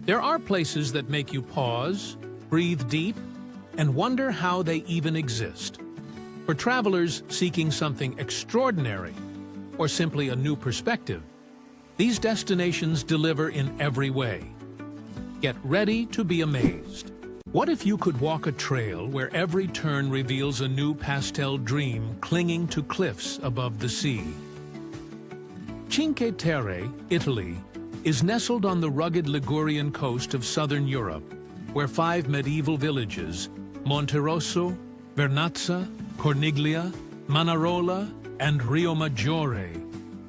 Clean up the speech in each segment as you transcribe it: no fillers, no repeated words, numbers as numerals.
There are places that make you pause, breathe deep, and wonder how they even exist. For travelers seeking something extraordinary, or simply a new perspective, these destinations deliver in every way. Get ready to be amazed. What if you could walk a trail where every turn reveals a new pastel dream clinging to cliffs above the sea? Cinque Terre, Italy, is nestled on the rugged Ligurian coast of southern Europe, where 5 medieval villages, Monterosso, Vernazza, Corniglia, Manarola, and Riomaggiore,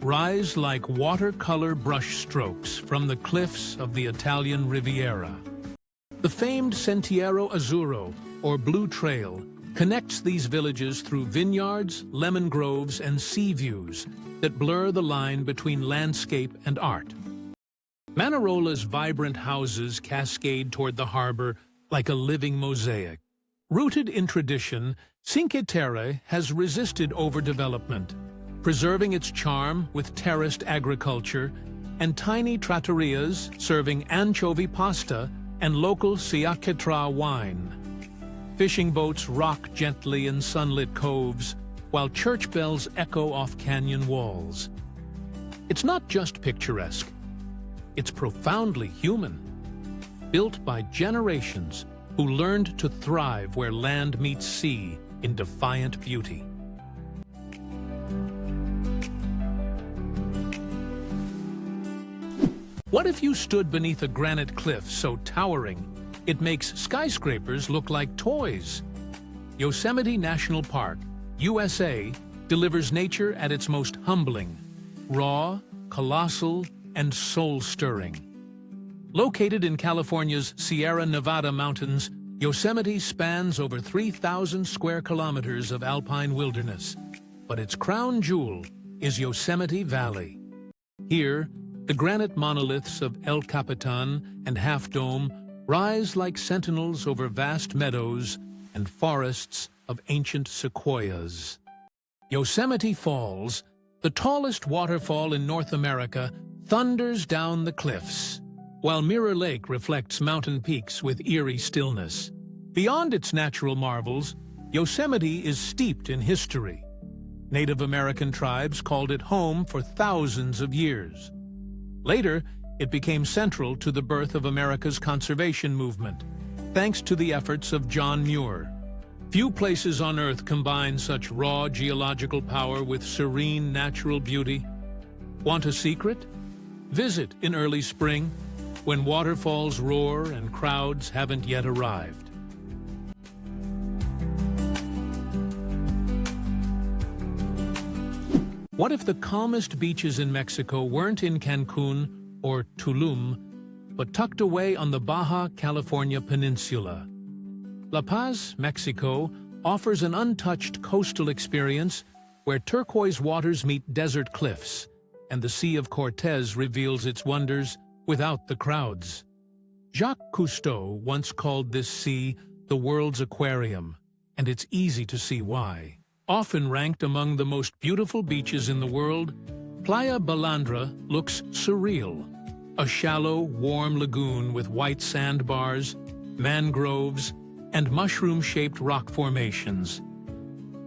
rise like watercolor brushstrokes from the cliffs of the Italian Riviera. The famed Sentiero Azzurro, or Blue Trail, connects these villages through vineyards, lemon groves, and sea views that blur the line between landscape and art. Manarola's vibrant houses cascade toward the harbor like a living mosaic. Rooted in tradition, Cinque Terre has resisted overdevelopment, preserving its charm with terraced agriculture and tiny trattorias serving anchovy pasta and local Siacetra wine. Fishing boats rock gently in sunlit coves, while church bells echo off canyon walls. It's not just picturesque, it's profoundly human, built by generations who learned to thrive where land meets sea in defiant beauty. What if you stood beneath a granite cliff so towering it makes skyscrapers look like toys? Yosemite National Park, USA, delivers nature at its most humbling, raw, colossal, and soul-stirring. Located in California's Sierra Nevada mountains, Yosemite spans over 3,000 square kilometers of alpine wilderness, but its crown jewel is Yosemite Valley. Here, the granite monoliths of El Capitan and Half Dome rise like sentinels over vast meadows and forests of ancient sequoias. Yosemite Falls, the tallest waterfall in North America, thunders down the cliffs, while Mirror Lake reflects mountain peaks with eerie stillness. Beyond its natural marvels, Yosemite is steeped in history. Native American tribes called it home for thousands of years. Later, it became central to the birth of America's conservation movement, thanks to the efforts of John Muir. Few places on Earth combine such raw geological power with serene natural beauty. Want a secret? Visit in early spring, when waterfalls roar and crowds haven't yet arrived. What if the calmest beaches in Mexico weren't in Cancun or Tulum, but tucked away on the Baja California Peninsula? La Paz, Mexico, offers an untouched coastal experience where turquoise waters meet desert cliffs, and the Sea of Cortez reveals its wonders without the crowds. Jacques Cousteau once called this sea the world's aquarium, and it's easy to see why. Often ranked among the most beautiful beaches in the world, Playa Balandra looks surreal. A shallow, warm lagoon with white sandbars, mangroves, and mushroom-shaped rock formations.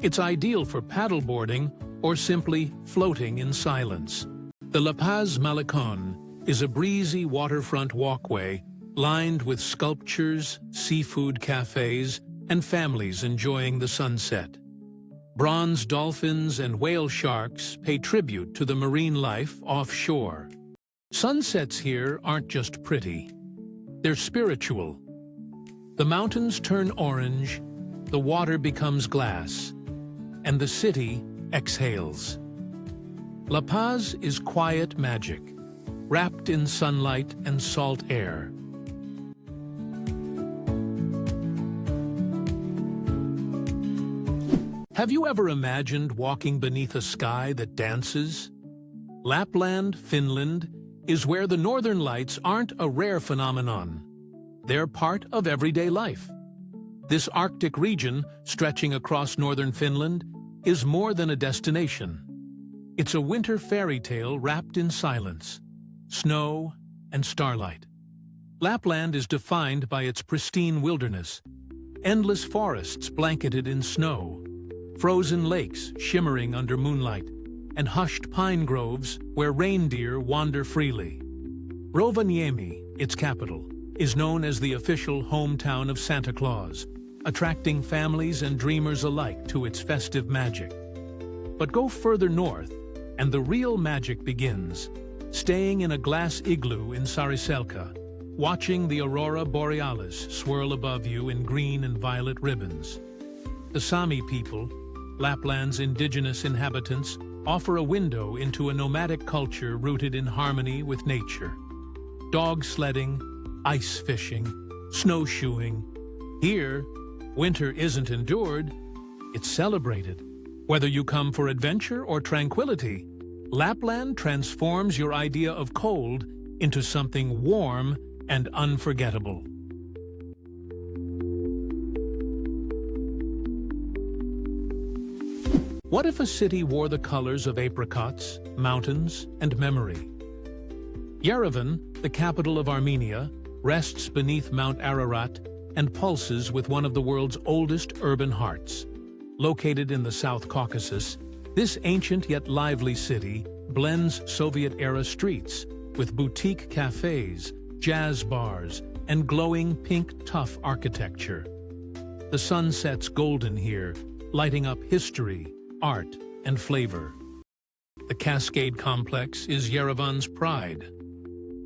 It's ideal for paddleboarding or simply floating in silence. The La Paz Malecón is a breezy waterfront walkway lined with sculptures, seafood cafes, and families enjoying the sunset. Bronze dolphins and whale sharks pay tribute to the marine life offshore. Sunsets here aren't just pretty, they're spiritual. The mountains turn orange, the water becomes glass, and the city exhales. La Paz is quiet magic, wrapped in sunlight and salt air. Have you ever imagined walking beneath a sky that dances? Lapland, Finland, is where the northern lights aren't a rare phenomenon. They're part of everyday life. This Arctic region, stretching across northern Finland, is more than a destination. It's a winter fairy tale wrapped in silence, snow, and starlight. Lapland is defined by its pristine wilderness, endless forests blanketed in snow, frozen lakes shimmering under moonlight, and hushed pine groves where reindeer wander freely. Rovaniemi, its capital, is known as the official hometown of Santa Claus, attracting families and dreamers alike to its festive magic. But go further north, and the real magic begins, staying in a glass igloo in Sariselka, watching the aurora borealis swirl above you in green and violet ribbons. The Sami people, Lapland's indigenous inhabitants, offer a window into a nomadic culture rooted in harmony with nature. Dog sledding, ice fishing, snowshoeing. Here, winter isn't endured, it's celebrated. Whether you come for adventure or tranquility, Lapland transforms your idea of cold into something warm and unforgettable. What if a city wore the colors of apricots, mountains, and memory? Yerevan, the capital of Armenia, rests beneath Mount Ararat and pulses with one of the world's oldest urban hearts. Located in the South Caucasus, this ancient yet lively city blends Soviet-era streets with boutique cafes, jazz bars, and glowing pink tuff architecture. The sun sets golden here, lighting up history, art, and flavor. The Cascade Complex is Yerevan's pride,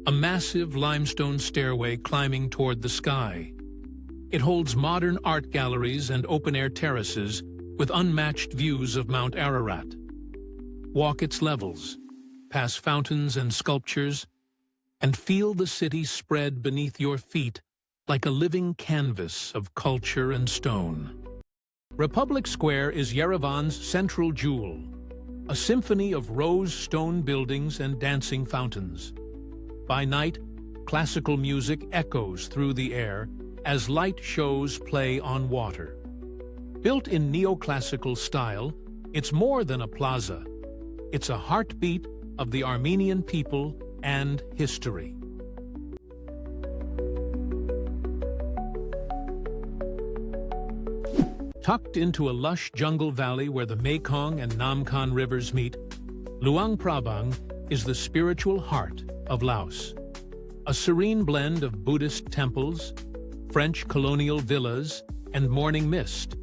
a massive limestone stairway climbing toward the sky. It holds modern art galleries and open-air terraces with unmatched views of Mount Ararat. Walk its levels, pass fountains and sculptures, and feel the city spread beneath your feet like a living canvas of culture and stone. Republic Square is Yerevan's central jewel, a symphony of rose stone buildings and dancing fountains. By night, classical music echoes through the air as light shows play on water. Built in neoclassical style, it's more than a plaza. It's a heartbeat of the Armenian people and history. Tucked into a lush jungle valley where the Mekong and Namkha rivers meet, Luang Prabang is the spiritual heart of Laos. A serene blend of Buddhist temples, French colonial villas, and morning mist,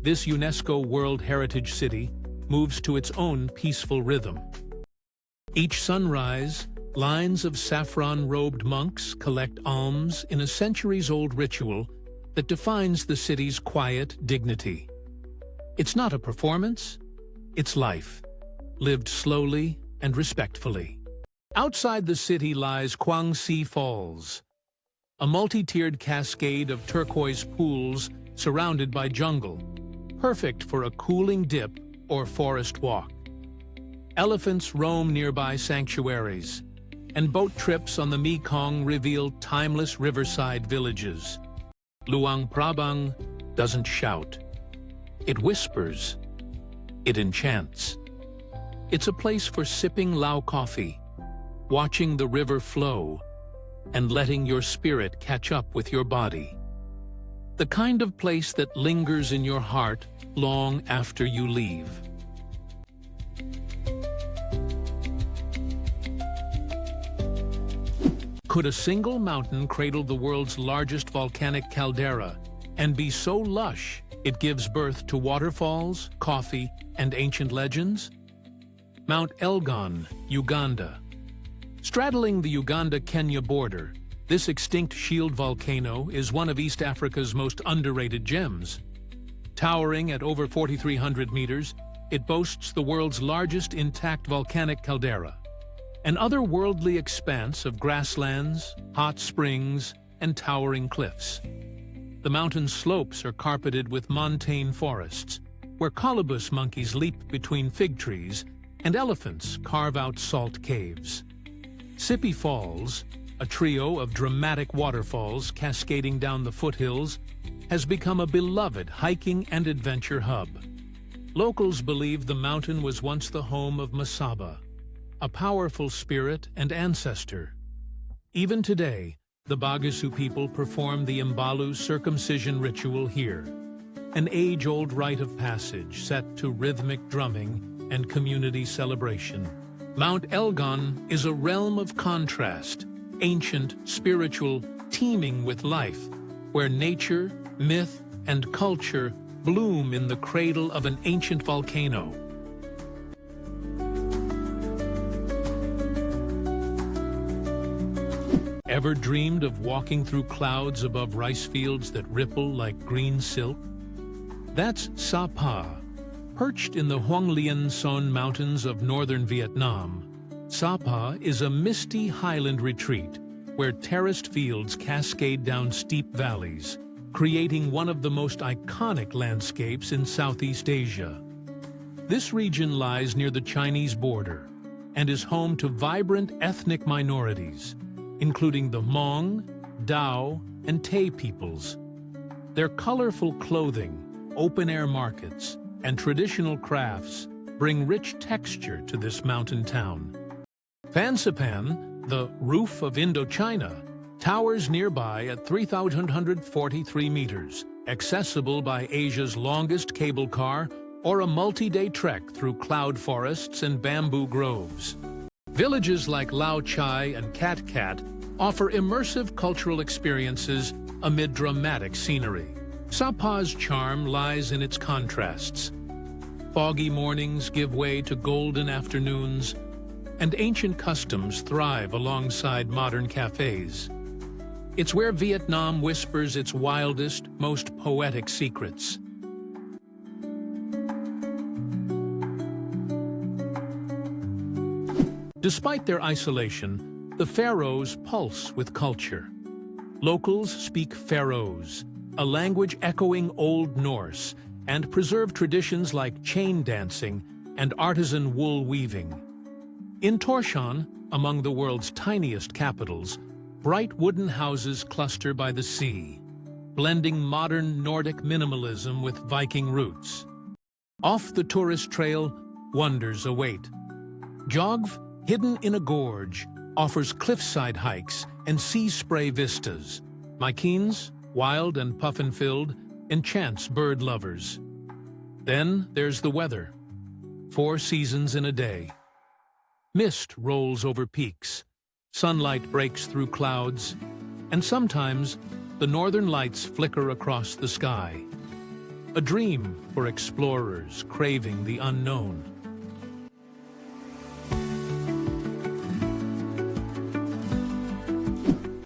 this UNESCO World Heritage City moves to its own peaceful rhythm. Each sunrise, lines of saffron-robed monks collect alms in a centuries-old ritual that defines the city's quiet dignity. It's not a performance, it's life, lived slowly and respectfully. Outside the city lies Kwangsi Falls, a multi-tiered cascade of turquoise pools surrounded by jungle, perfect for a cooling dip or forest walk. Elephants roam nearby sanctuaries, and boat trips on the Mekong reveal timeless riverside villages. Luang Prabang doesn't shout. It whispers. It enchants. It's a place for sipping Lao coffee, watching the river flow, and letting your spirit catch up with your body. The kind of place that lingers in your heart long after you leave. Could a single mountain cradle the world's largest volcanic caldera and be so lush it gives birth to waterfalls, coffee, and ancient legends? Mount Elgon, Uganda. Straddling the Uganda-Kenya border, this extinct shield volcano is one of East Africa's most underrated gems. Towering at over 4,300 meters, it boasts the world's largest intact volcanic caldera, an otherworldly expanse of grasslands, hot springs, and towering cliffs. The mountain's slopes are carpeted with montane forests, where colobus monkeys leap between fig trees and elephants carve out salt caves. Sipi Falls, a trio of dramatic waterfalls cascading down the foothills, has become a beloved hiking and adventure hub. Locals believe the mountain was once the home of Masaba, a powerful spirit and ancestor. Even today, The Bagasu people perform the Imbalu circumcision ritual here, an age-old rite of passage set to rhythmic drumming and community celebration. Mount Elgon is a realm of contrast, ancient, spiritual, teeming with life, where nature, myth, and culture bloom in the cradle of an ancient volcano. Ever dreamed of walking through clouds above rice fields that ripple like green silk? That's Sapa. Perched in the Hoang Lien Son Mountains of northern Vietnam, Sapa is a misty highland retreat where terraced fields cascade down steep valleys, creating one of the most iconic landscapes in Southeast Asia. This region lies near the Chinese border and is home to vibrant ethnic minorities, including the Hmong, Dao, and Tay peoples. Their colorful clothing, open-air markets, and traditional crafts bring rich texture to this mountain town. Fansipan, the roof of Indochina, towers nearby at 3,143 meters, accessible by Asia's longest cable car or a multi-day trek through cloud forests and bamboo groves. Villages like Lao Chai and Cat Cat offer immersive cultural experiences amid dramatic scenery. Sapa's charm lies in its contrasts. Foggy mornings give way to golden afternoons, and ancient customs thrive alongside modern cafes. It's where Vietnam whispers its wildest, most poetic secrets. Despite their isolation, the Faroes pulse with culture. Locals speak Faroese, a language echoing Old Norse, and preserve traditions like chain dancing and artisan wool weaving. In Tórshavn, among the world's tiniest capitals, bright wooden houses cluster by the sea, blending modern Nordic minimalism with Viking roots. Off the tourist trail, wonders await. Jogv, hidden in a gorge, offers cliffside hikes and sea spray vistas. Mykines, wild and puffin-filled, enchants bird lovers. Then there's the weather. 4 seasons in a day. Mist rolls over peaks, sunlight breaks through clouds, and sometimes the northern lights flicker across the sky. A dream for explorers craving the unknown.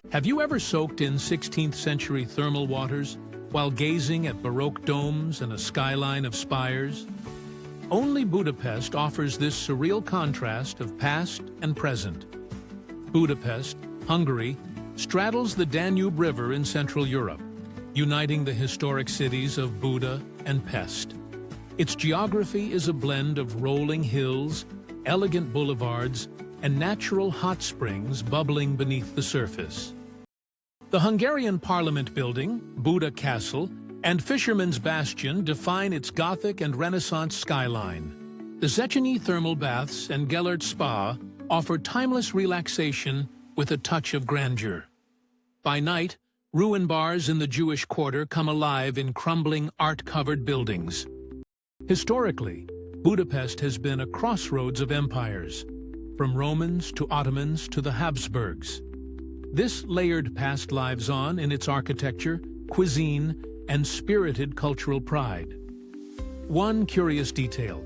Have you ever soaked in 16th century thermal waters while gazing at Baroque domes and a skyline of spires? Only Budapest offers this surreal contrast of past and present. Budapest, Hungary, straddles the Danube River in Central Europe, uniting the historic cities of Buda and Pest. Its geography is a blend of rolling hills, elegant boulevards, and natural hot springs bubbling beneath the surface. The Hungarian Parliament building, Buda Castle, and Fisherman's Bastion define its Gothic and Renaissance skyline. The Széchenyi thermal baths and Gellert Spa offer timeless relaxation with a touch of grandeur. By night, ruin bars in the Jewish quarter come alive in crumbling, art-covered buildings. Historically, Budapest has been a crossroads of empires, from Romans to Ottomans to the Habsburgs. This layered past lives on in its architecture, cuisine, and spirited cultural pride. One curious detail: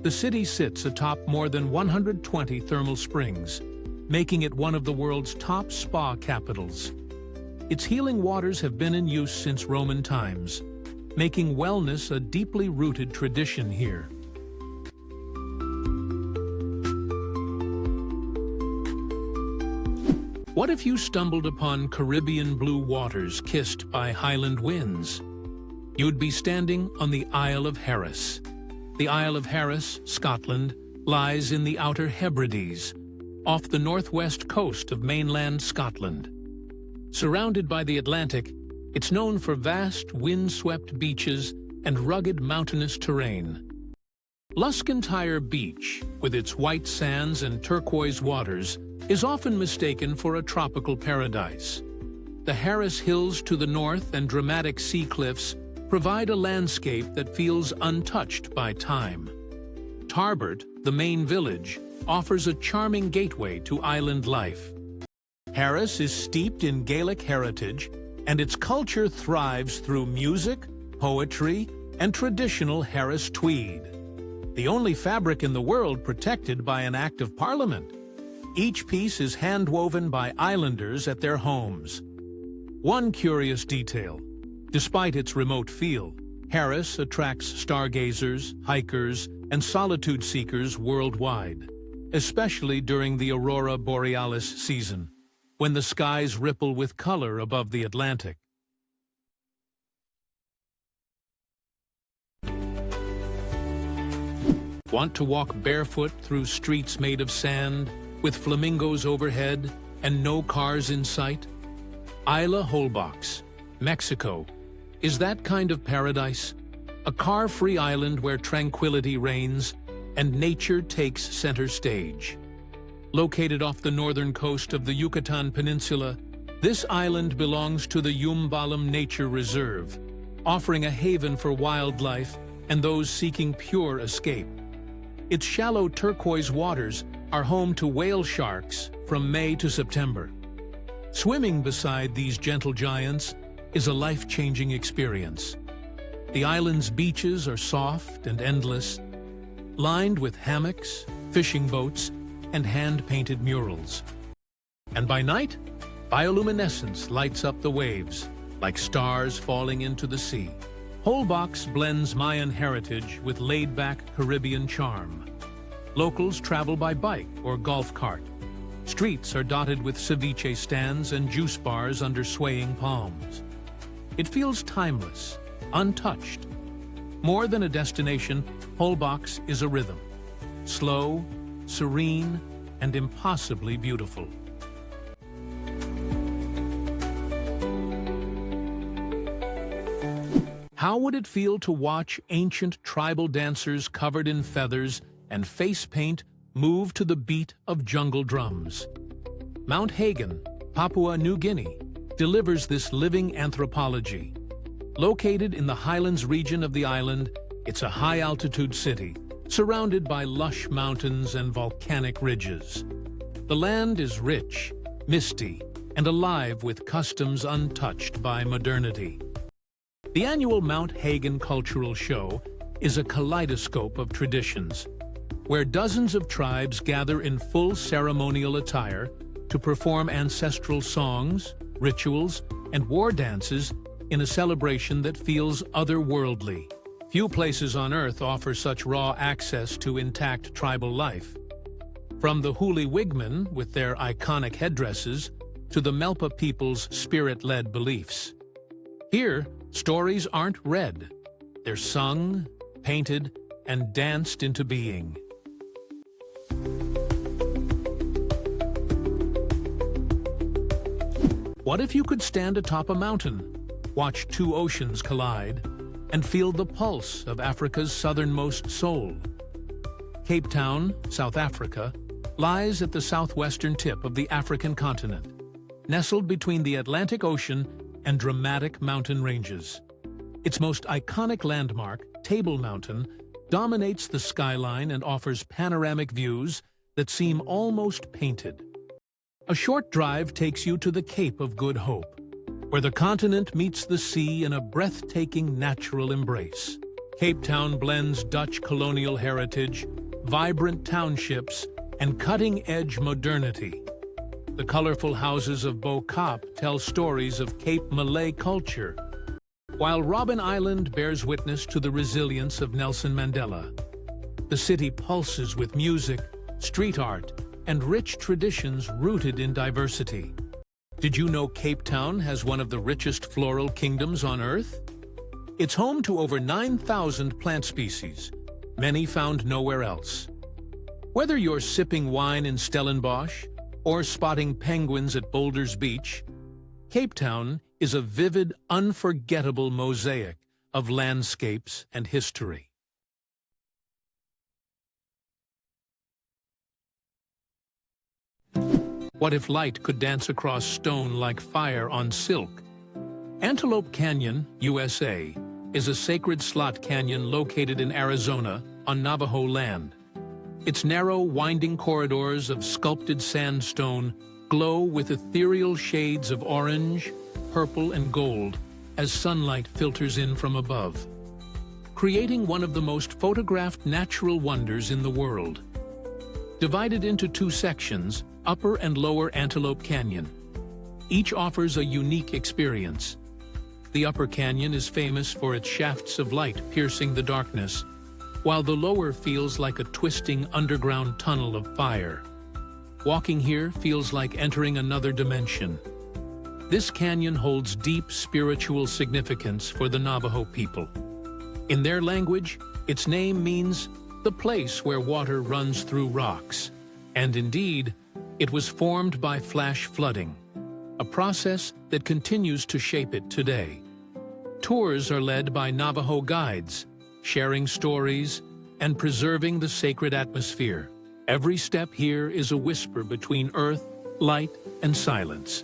the city sits atop more than 120 thermal springs, making it one of the world's top spa capitals. Its healing waters have been in use since Roman times, making wellness a deeply rooted tradition here. What if you stumbled upon Caribbean blue waters kissed by highland winds? You'd be standing on the Isle of Harris. The Isle of Harris, Scotland, lies in the Outer Hebrides, off the northwest coast of mainland Scotland. Surrounded by the Atlantic, it's known for vast, wind-swept beaches and rugged mountainous terrain. Luskentyre Beach, with its white sands and turquoise waters, is often mistaken for a tropical paradise. The Harris Hills to the north and dramatic sea cliffs provide a landscape that feels untouched by time. Tarbert, the main village, offers a charming gateway to island life. Harris is steeped in Gaelic heritage, and its culture thrives through music, poetry, and traditional Harris tweed, the only fabric in the world protected by an Act of Parliament. Each piece is hand-woven by islanders at their homes. One curious detail: despite its remote feel, Harris attracts stargazers, hikers, and solitude seekers worldwide, especially during the aurora borealis season, when the skies ripple with color above the Atlantic. Want to walk barefoot through streets made of sand, with flamingos overhead and no cars in sight? Isla Holbox, Mexico, is that kind of paradise? A car-free island where tranquility reigns and nature takes center stage. Located off the northern coast of the Yucatan Peninsula, this island belongs to the Yumbalam Nature Reserve, offering a haven for wildlife and those seeking pure escape. Its shallow turquoise waters are home to whale sharks from May to September. Swimming beside these gentle giants is a life-changing experience. The island's beaches are soft and endless, lined with hammocks, fishing boats, and hand-painted murals. And by night, bioluminescence lights up the waves, like stars falling into the sea. Holbox blends Mayan heritage with laid-back Caribbean charm. Locals travel by bike or golf cart. Streets are dotted with ceviche stands and juice bars under swaying palms. It feels timeless, untouched. More than a destination, Holbox is a rhythm. Slow, serene, and impossibly beautiful. How would it feel to watch ancient tribal dancers covered in feathers and face paint move to the beat of jungle drums? Mount Hagen, Papua New Guinea, delivers this living anthropology. Located in the highlands region of the island, it's a high-altitude city, surrounded by lush mountains and volcanic ridges. The land is rich, misty, and alive with customs untouched by modernity. The annual Mount Hagen Cultural Show is a kaleidoscope of traditions, where dozens of tribes gather in full ceremonial attire to perform ancestral songs, rituals, and war dances in a celebration that feels otherworldly. Few places on Earth offer such raw access to intact tribal life. From the Huli Wigman with their iconic headdresses to the Melpa people's spirit-led beliefs. Here, stories aren't read. They're sung, painted, and danced into being. What if you could stand atop a mountain, watch two oceans collide, and feel the pulse of Africa's southernmost soul? Cape Town, South Africa, lies at the southwestern tip of the African continent, nestled between the Atlantic Ocean and dramatic mountain ranges. Its most iconic landmark, Table Mountain, dominates the skyline and offers panoramic views that seem almost painted. A short drive takes you to the Cape of Good Hope, where the continent meets the sea in a breathtaking natural embrace. Cape Town blends Dutch colonial heritage, vibrant townships, and cutting-edge modernity. The colorful houses of Bo Kaap tell stories of Cape Malay culture, while Robben Island bears witness to the resilience of Nelson Mandela. The city pulses with music, street art, and rich traditions rooted in diversity. Did you know Cape Town has one of the richest floral kingdoms on Earth? It's home to over 9,000 plant species, many found nowhere else. Whether you're sipping wine in Stellenbosch or spotting penguins at Boulders Beach, Cape Town is a vivid, unforgettable mosaic of landscapes and history. What if light could dance across stone like fire on silk? Antelope Canyon, USA, is a sacred slot canyon located in Arizona on Navajo land. Its narrow, winding corridors of sculpted sandstone glow with ethereal shades of orange, purple, and gold as sunlight filters in from above, creating one of the most photographed natural wonders in the world. Divided into two sections, Upper and Lower Antelope Canyon, each offers a unique experience. The Upper Canyon is famous for its shafts of light piercing the darkness, while the lower feels like a twisting underground tunnel of fire. Walking here feels like entering another dimension. This canyon holds deep spiritual significance for the Navajo people. In their language, its name means the place where water runs through rocks. And indeed, it was formed by flash flooding, a process that continues to shape it today. Tours are led by Navajo guides, sharing stories and preserving the sacred atmosphere. Every step here is a whisper between earth, light, and silence.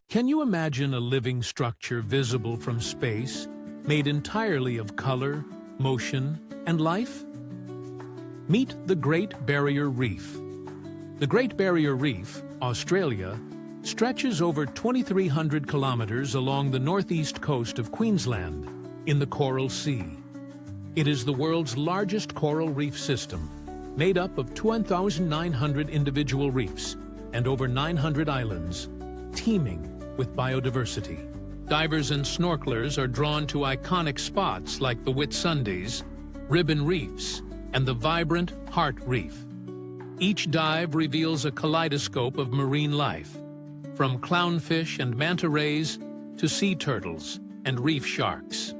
Can you imagine a living structure visible from space, made entirely of color, motion, and life? Meet the Great Barrier Reef. The Great Barrier Reef, Australia, stretches over 2,300 kilometers along the northeast coast of Queensland, in the Coral Sea. It is the world's largest coral reef system, made up of 2,900 individual reefs and over 900 islands, teeming with biodiversity. Divers and snorkelers are drawn to iconic spots like the Whitsundays, Ribbon Reefs, and the vibrant Heart Reef. Each dive reveals a kaleidoscope of marine life, from clownfish and manta rays to sea turtles and reef sharks.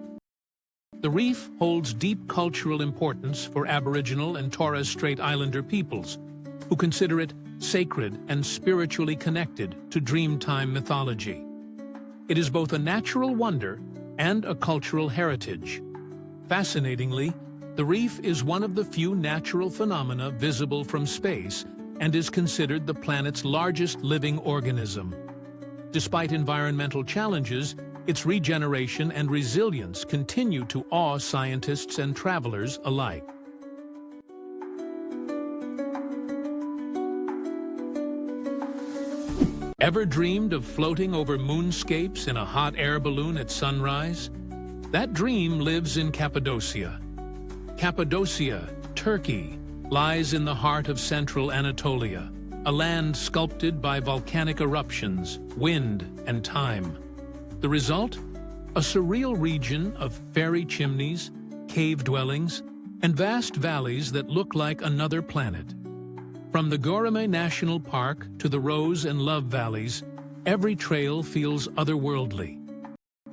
The reef holds deep cultural importance for Aboriginal and Torres Strait Islander peoples, who consider it sacred and spiritually connected to Dreamtime mythology. It is both a natural wonder and a cultural heritage. Fascinatingly, the reef is one of the few natural phenomena visible from space and is considered the planet's largest living organism. Despite environmental challenges, its regeneration and resilience continue to awe scientists and travelers alike. Ever dreamed of floating over moonscapes in a hot air balloon at sunrise? That dream lives in Cappadocia. Cappadocia, Turkey, lies in the heart of central Anatolia, a land sculpted by volcanic eruptions, wind, and time. The result? A surreal region of fairy chimneys, cave dwellings, and vast valleys that look like another planet. From the Goreme National Park to the Rose and Love Valleys, every trail feels otherworldly.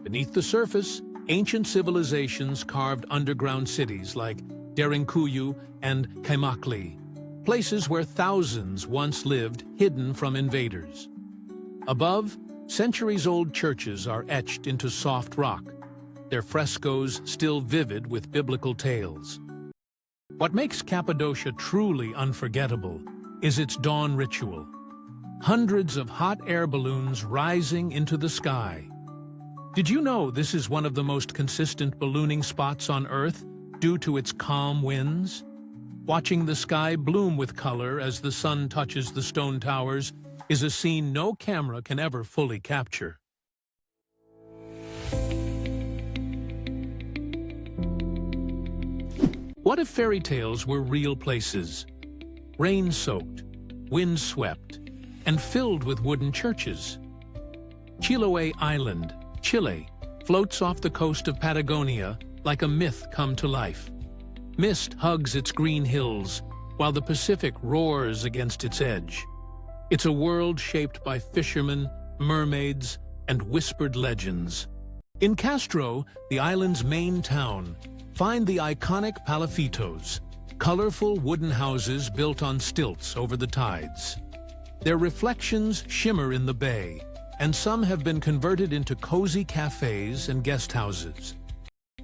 Beneath the surface, ancient civilizations carved underground cities like Derinkuyu and Kaimakli, places where thousands once lived hidden from invaders. Above, centuries-old churches are etched into soft rock, their frescoes still vivid with biblical tales. What makes Cappadocia truly unforgettable is its dawn ritual. Hundreds of hot air balloons rising into the sky. Did you know this is one of the most consistent ballooning spots on Earth due to its calm winds? Watching the sky bloom with color as the sun touches the stone towers is a scene no camera can ever fully capture. What if fairy tales were real places? Rain-soaked, wind-swept, and filled with wooden churches. Chiloé Island, Chile, floats off the coast of Patagonia like a myth come to life. Mist hugs its green hills, while the Pacific roars against its edge. It's a world shaped by fishermen, mermaids, and whispered legends. In Castro, the island's main town, find the iconic palafitos, colorful wooden houses built on stilts over the tides. Their reflections shimmer in the bay, and some have been converted into cozy cafes and guest houses.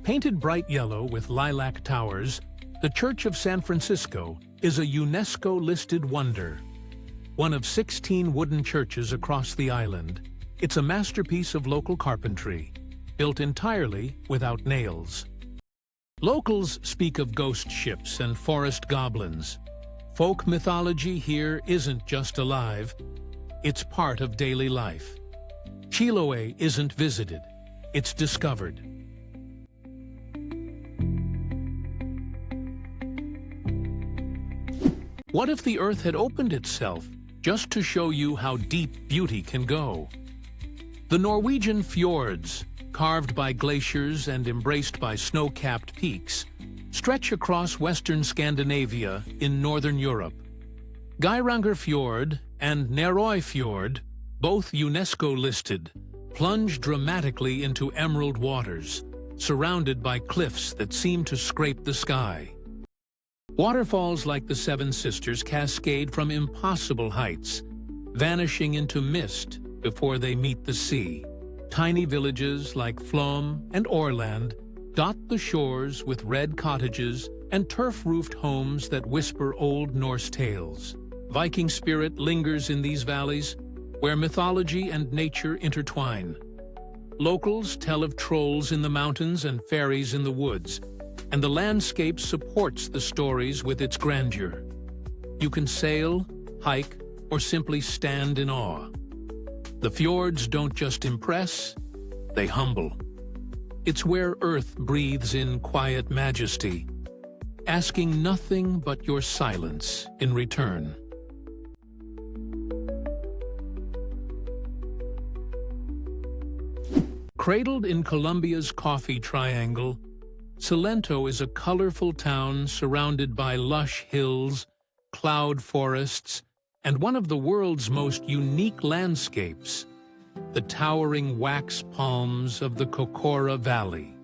Painted bright yellow with lilac towers, The Church of San Francisco is a UNESCO-listed wonder. One of 16 wooden churches across the island, it's a masterpiece of local carpentry, built entirely without nails. Locals speak of ghost ships and forest goblins. Folk mythology here isn't just alive, it's part of daily life. Chiloé isn't visited, it's discovered. What if the earth had opened itself just to show you how deep beauty can go? The Norwegian fjords, carved by glaciers and embraced by snow-capped peaks, stretch across western Scandinavia in northern Europe. Geiranger Fjord and Nerøy Fjord, both UNESCO-listed, plunge dramatically into emerald waters, surrounded by cliffs that seem to scrape the sky. Waterfalls like the Seven Sisters cascade from impossible heights, vanishing into mist before they meet the sea. Tiny villages like Flåm and Årland dot the shores with red cottages and turf-roofed homes that whisper old Norse tales. Viking spirit lingers in these valleys, where mythology and nature intertwine. Locals tell of trolls in the mountains and fairies in the woods, and the landscape supports the stories with its grandeur. You can sail, hike, or simply stand in awe. The fjords don't just impress, they humble. It's where Earth breathes in quiet majesty, asking nothing but your silence in return. Cradled in Colombia's coffee triangle, Salento is a colorful town surrounded by lush hills, cloud forests, and one of the world's most unique landscapes, the towering wax palms of the Cocora Valley.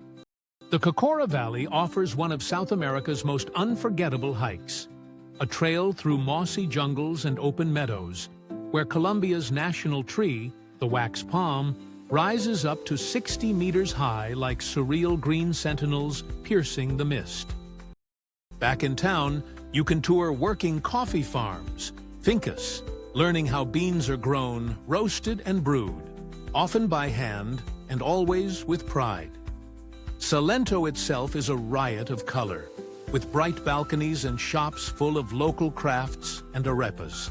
The Cocora Valley offers one of South America's most unforgettable hikes, a trail through mossy jungles and open meadows, where Colombia's national tree, the wax palm, rises up to 60 meters high like surreal green sentinels piercing the mist. Back in town, you can tour working coffee farms, fincas, learning how beans are grown, roasted and brewed, often by hand and always with pride. Salento itself is a riot of color, with bright balconies and shops full of local crafts and arepas.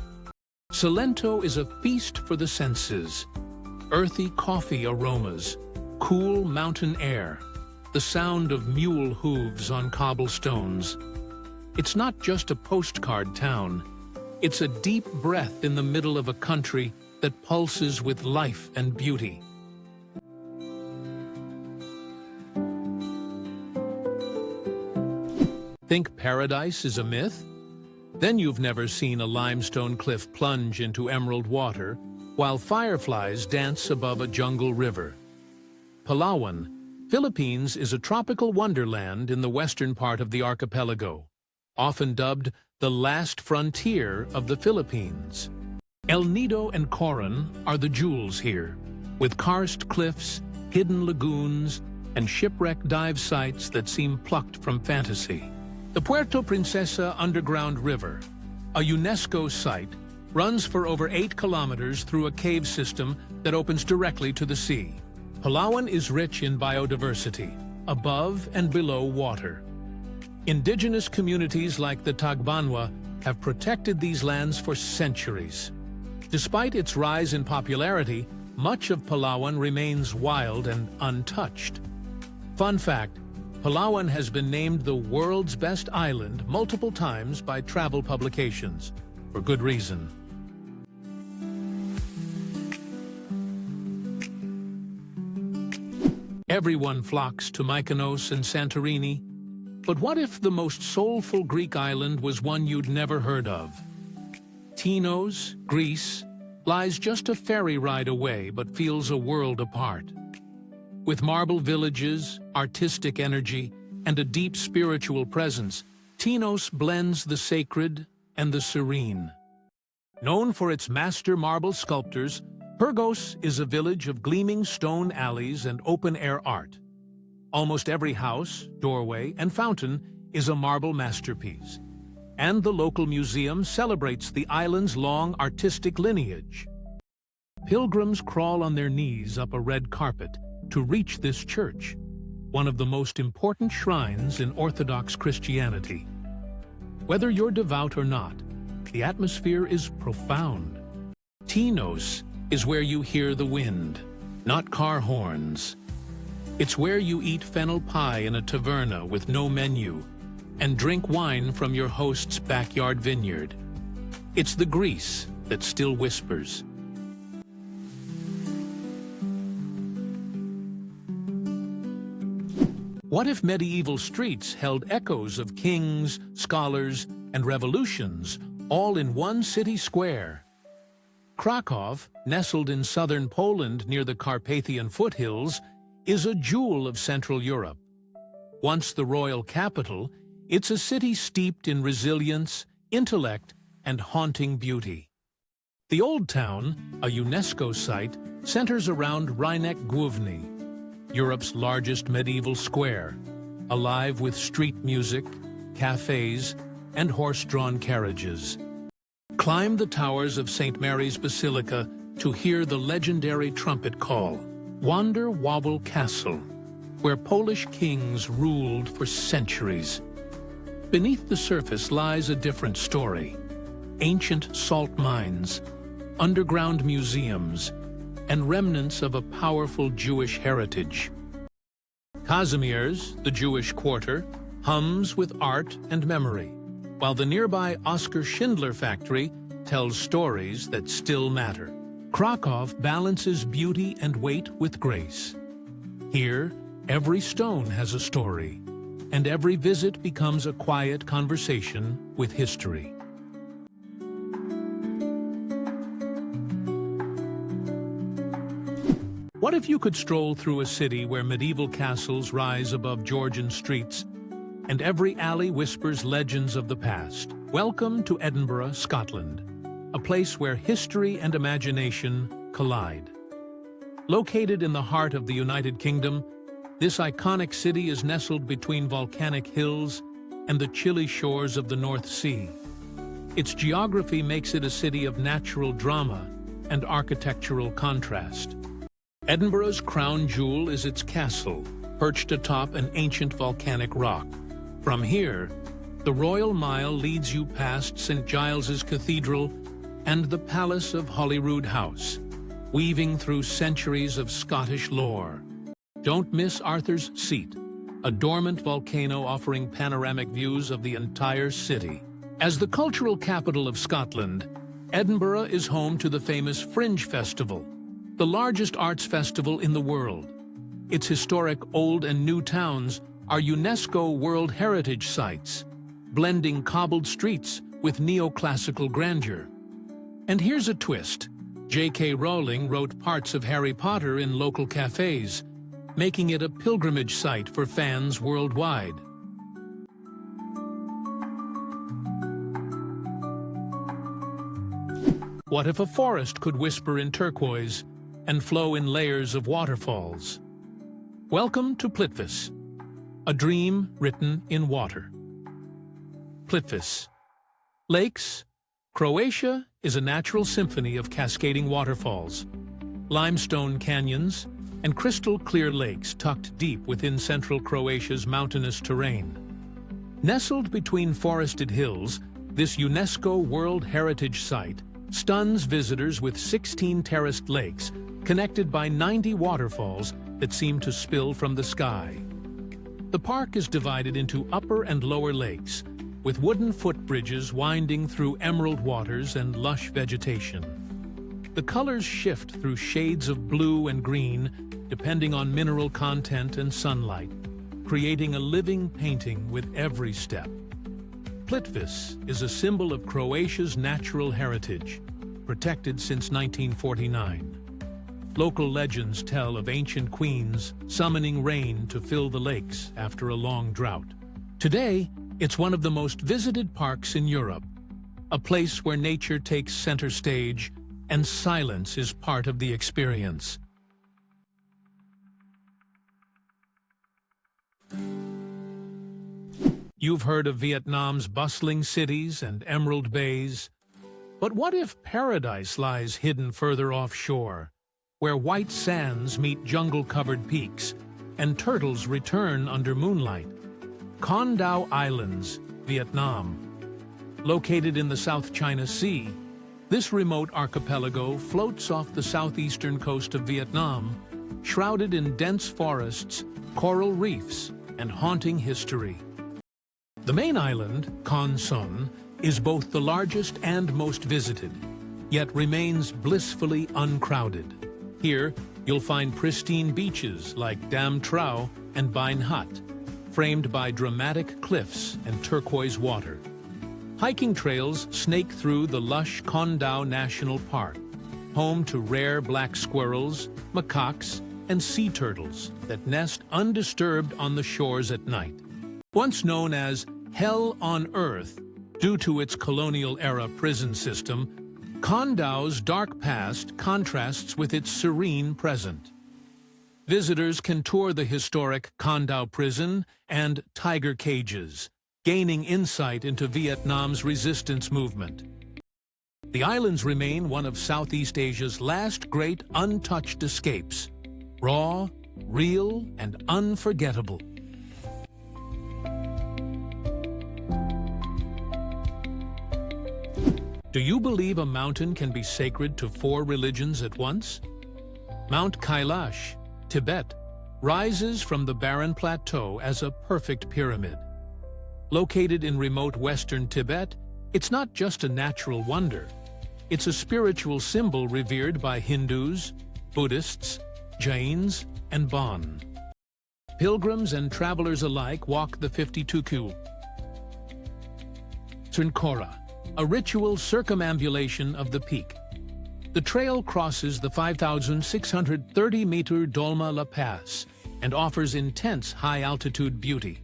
Salento is a feast for the senses. Earthy coffee aromas, cool mountain air, the sound of mule hooves on cobblestones. It's not just a postcard town, it's a deep breath in the middle of a country that pulses with life and beauty. Think paradise is a myth? Then you've never seen a limestone cliff plunge into emerald water, while fireflies dance above a jungle river. Palawan, Philippines is a tropical wonderland in the western part of the archipelago, often dubbed the last frontier of the Philippines. El Nido and Coron are the jewels here, with karst cliffs, hidden lagoons, and shipwreck dive sites that seem plucked from fantasy. The Puerto Princesa Underground River, a UNESCO site, runs for over 8 kilometers through a cave system that opens directly to the sea. Palawan is rich in biodiversity, above and below water. Indigenous communities like the Tagbanwa have protected these lands for centuries. Despite its rise in popularity, much of Palawan remains wild and untouched. Fun fact, Palawan has been named the world's best island multiple times by travel publications, for good reason. Everyone flocks to Mykonos and Santorini, but what if the most soulful Greek island was one you'd never heard of? Tinos, Greece, lies just a ferry ride away but feels a world apart. With marble villages, artistic energy, and a deep spiritual presence, Tinos blends the sacred and the serene. Known for its master marble sculptors, Pyrgos is a village of gleaming stone alleys and open-air art. Almost every house, doorway, and fountain is a marble masterpiece, and the local museum celebrates the island's long artistic lineage. Pilgrims crawl on their knees up a red carpet to reach this church, one of the most important shrines in Orthodox Christianity. Whether you're devout or not, the atmosphere is profound. Tinos is where you hear the wind, not car horns. It's where you eat fennel pie in a taverna with no menu and drink wine from your host's backyard vineyard. It's the Greece that still whispers. What if medieval streets held echoes of kings, scholars, and revolutions, all in one city square? Kraków, nestled in southern Poland near the Carpathian foothills, is a jewel of Central Europe. Once the royal capital, it's a city steeped in resilience, intellect, and haunting beauty. The Old Town, a UNESCO site, centers around Rynek Główny, Europe's largest medieval square, alive with street music, cafes, and horse-drawn carriages. Climb the towers of St. Mary's Basilica to hear the legendary trumpet call. Wander Wawel Castle, where Polish kings ruled for centuries. Beneath the surface lies a different story. Ancient salt mines, underground museums, and remnants of a powerful Jewish heritage. Kazimierz, the Jewish quarter, hums with art and memory, while the nearby Oskar Schindler factory tells stories that still matter. Kraków balances beauty and weight with grace. Here, every stone has a story, and every visit becomes a quiet conversation with history. What if you could stroll through a city where medieval castles rise above Georgian streets and every alley whispers legends of the past? Welcome to Edinburgh, Scotland, a place where history and imagination collide. Located in the heart of the United Kingdom, this iconic city is nestled between volcanic hills and the chilly shores of the North Sea. Its geography makes it a city of natural drama and architectural contrast. Edinburgh's crown jewel is its castle, perched atop an ancient volcanic rock. From here, the Royal Mile leads you past St. Giles's Cathedral and the Palace of Holyrood House, weaving through centuries of Scottish lore. Don't miss Arthur's Seat, a dormant volcano offering panoramic views of the entire city. As the cultural capital of Scotland, Edinburgh is home to the famous Fringe Festival, the largest arts festival in the world. Its historic old and new towns are UNESCO World Heritage Sites, blending cobbled streets with neoclassical grandeur. And here's a twist. J.K. Rowling wrote parts of Harry Potter in local cafes, making it a pilgrimage site for fans worldwide. What if a forest could whisper in turquoise and flow in layers of waterfalls? Welcome to Plitvice, a dream written in water. Plitvice. Lakes. Croatia is a natural symphony of cascading waterfalls, limestone canyons, and crystal-clear lakes tucked deep within central Croatia's mountainous terrain. Nestled between forested hills, this UNESCO World Heritage Site stuns visitors with 16 terraced lakes connected by 90 waterfalls that seem to spill from the sky. The park is divided into upper and lower lakes, with wooden footbridges winding through emerald waters and lush vegetation. The colors shift through shades of blue and green depending on mineral content and sunlight, creating a living painting with every step. Plitvice is a symbol of Croatia's natural heritage, protected since 1949. Local legends tell of ancient queens summoning rain to fill the lakes after a long drought. Today, it's one of the most visited parks in Europe, a place where nature takes center stage and silence is part of the experience. You've heard of Vietnam's bustling cities and emerald bays. But what if paradise lies hidden further offshore, where white sands meet jungle-covered peaks and turtles return under moonlight? Con Dao Islands, Vietnam. Located in the South China Sea, this remote archipelago floats off the southeastern coast of Vietnam, shrouded in dense forests, coral reefs, and haunting history. The main island, Con Son, is both the largest and most visited, yet remains blissfully uncrowded. Here, you'll find pristine beaches like Dam Trao and Bine Hut, framed by dramatic cliffs and turquoise water. Hiking trails snake through the lush Con Dao National Park, home to rare black squirrels, macaques, and sea turtles that nest undisturbed on the shores at night. Once known as Hell on Earth due to its colonial-era prison system, Con Dao's dark past contrasts with its serene present. Visitors can tour the historic Con Dao prison and tiger cages, gaining insight into Vietnam's resistance movement. The islands remain one of Southeast Asia's last great untouched escapes, raw, real, and unforgettable. Do you believe a mountain can be sacred to 4 religions at once? Mount Kailash, Tibet, rises from the barren plateau as a perfect pyramid. Located in remote western Tibet, it's not just a natural wonder. It's a spiritual symbol revered by Hindus, Buddhists, Jains, and Bon. Pilgrims and travelers alike walk the 52 Trinkora, a ritual circumambulation of the peak. The trail crosses the 5,630-meter Dolma La Pass and offers intense high-altitude beauty.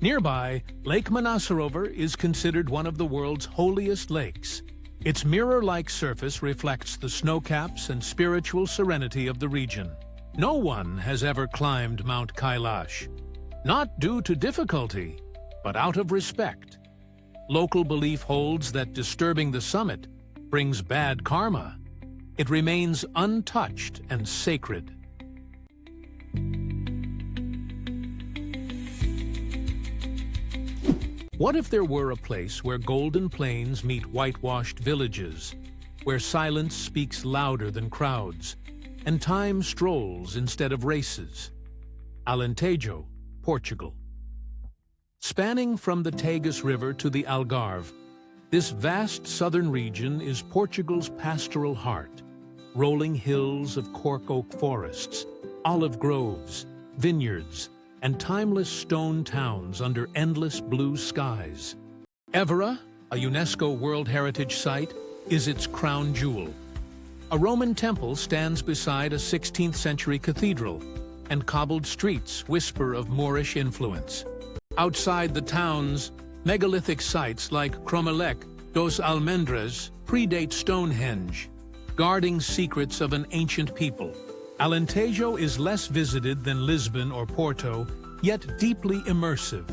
Nearby, Lake Manasarova is considered one of the world's holiest lakes. Its mirror-like surface reflects the snowcaps and spiritual serenity of the region. No one has ever climbed Mount Kailash, not due to difficulty, but out of respect. Local belief holds that disturbing the summit brings bad karma. It remains untouched and sacred. What if there were a place where golden plains meet whitewashed villages, where silence speaks louder than crowds, and time strolls instead of races? Alentejo, Portugal. Spanning from the Tagus River to the Algarve, this vast southern region is Portugal's pastoral heart. Rolling hills of cork oak forests, olive groves, vineyards, and timeless stone towns under endless blue skies. Évora, a UNESCO World Heritage Site, is its crown jewel. A Roman temple stands beside a 16th-century cathedral, and cobbled streets whisper of Moorish influence. Outside the towns, megalithic sites like Cromelec dos Almendres predate Stonehenge, guarding secrets of an ancient people. Alentejo is less visited than Lisbon or Porto, yet deeply immersive.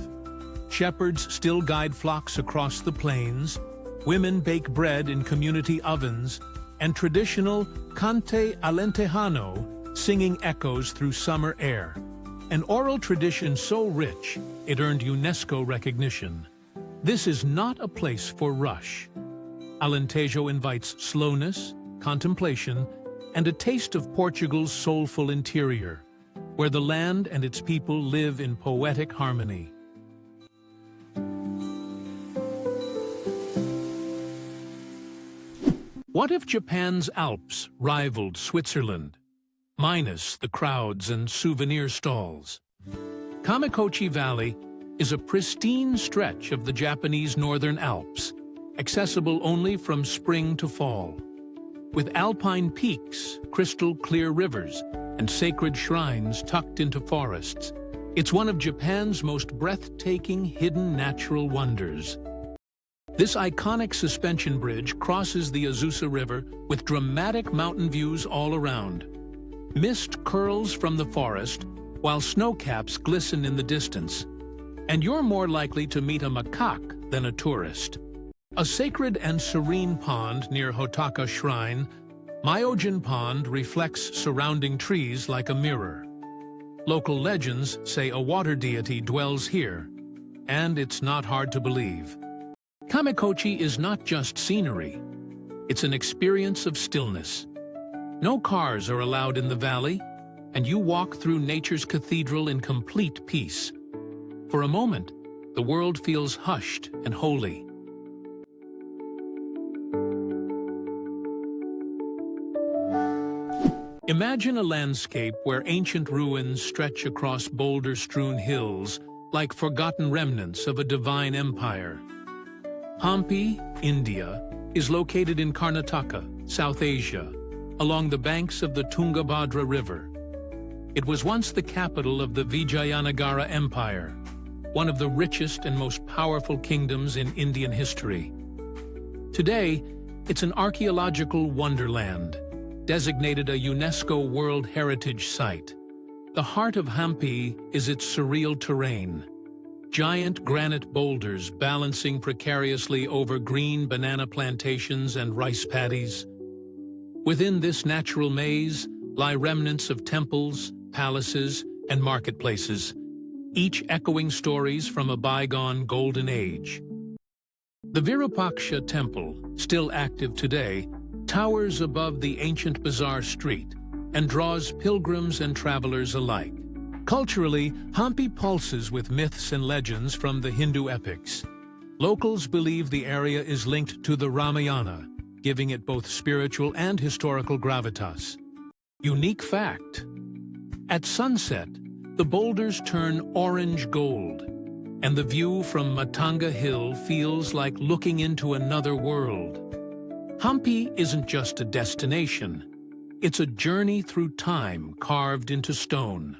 Shepherds still guide flocks across the plains, women bake bread in community ovens, and traditional Cante Alentejano singing echoes through summer air. An oral tradition so rich, it earned UNESCO recognition. This is not a place for rush. Alentejo invites slowness, contemplation, and a taste of Portugal's soulful interior, where the land and its people live in poetic harmony. What if Japan's Alps rivaled Switzerland, minus the crowds and souvenir stalls? Kamikochi Valley is a pristine stretch of the Japanese Northern Alps, accessible only from spring to fall. With alpine peaks, crystal-clear rivers, and sacred shrines tucked into forests, it's one of Japan's most breathtaking hidden natural wonders. This iconic suspension bridge crosses the Azusa River with dramatic mountain views all around. Mist curls from the forest, while snowcaps glisten in the distance. And you're more likely to meet a macaque than a tourist. A sacred and serene pond near Hotaka Shrine, Myojin Pond reflects surrounding trees like a mirror. Local legends say a water deity dwells here, and it's not hard to believe. Kamikochi is not just scenery. It's an experience of stillness. No cars are allowed in the valley, and you walk through nature's cathedral in complete peace. For a moment, the world feels hushed and holy. Imagine a landscape where ancient ruins stretch across boulder-strewn hills like forgotten remnants of a divine empire. Hampi, India, is located in Karnataka, South Asia, along the banks of the Tungabhadra River. It was once the capital of the Vijayanagara Empire, one of the richest and most powerful kingdoms in Indian history. Today, it's an archaeological wonderland, designated a UNESCO World Heritage Site. The heart of Hampi is its surreal terrain. Giant granite boulders balancing precariously over green banana plantations and rice paddies. Within this natural maze lie remnants of temples, palaces, and marketplaces, each echoing stories from a bygone golden age. The Virupaksha Temple, still active today, towers above the ancient bazaar street and draws pilgrims and travelers alike. Culturally, Hampi pulses with myths and legends from the Hindu epics. Locals believe the area is linked to the Ramayana, giving it both spiritual and historical gravitas. Unique fact: at sunset, the boulders turn orange gold, and the view from Matanga Hill feels like looking into another world. Hampi isn't just a destination, it's a journey through time carved into stone.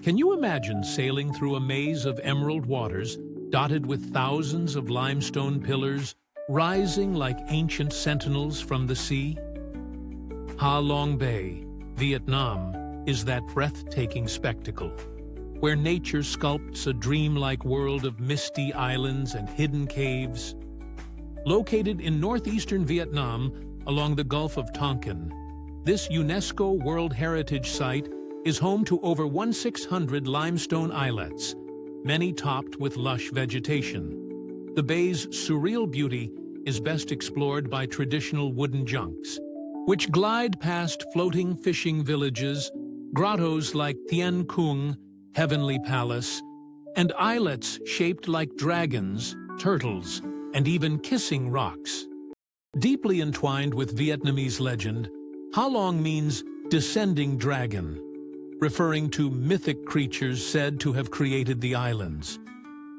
Can you imagine sailing through a maze of emerald waters, dotted with thousands of limestone pillars, rising like ancient sentinels from the sea? Ha Long Bay, Vietnam, is that breathtaking spectacle, where nature sculpts a dreamlike world of misty islands and hidden caves. Located in northeastern Vietnam along the Gulf of Tonkin, this UNESCO World Heritage Site is home to over 1,600 limestone islets, many topped with lush vegetation. The bay's surreal beauty is best explored by traditional wooden junks, which glide past floating fishing villages, grottos like Tien Kung, Heavenly Palace, and islets shaped like dragons, turtles, and even kissing rocks. Deeply entwined with Vietnamese legend, Ha Long means descending dragon, referring to mythic creatures said to have created the islands.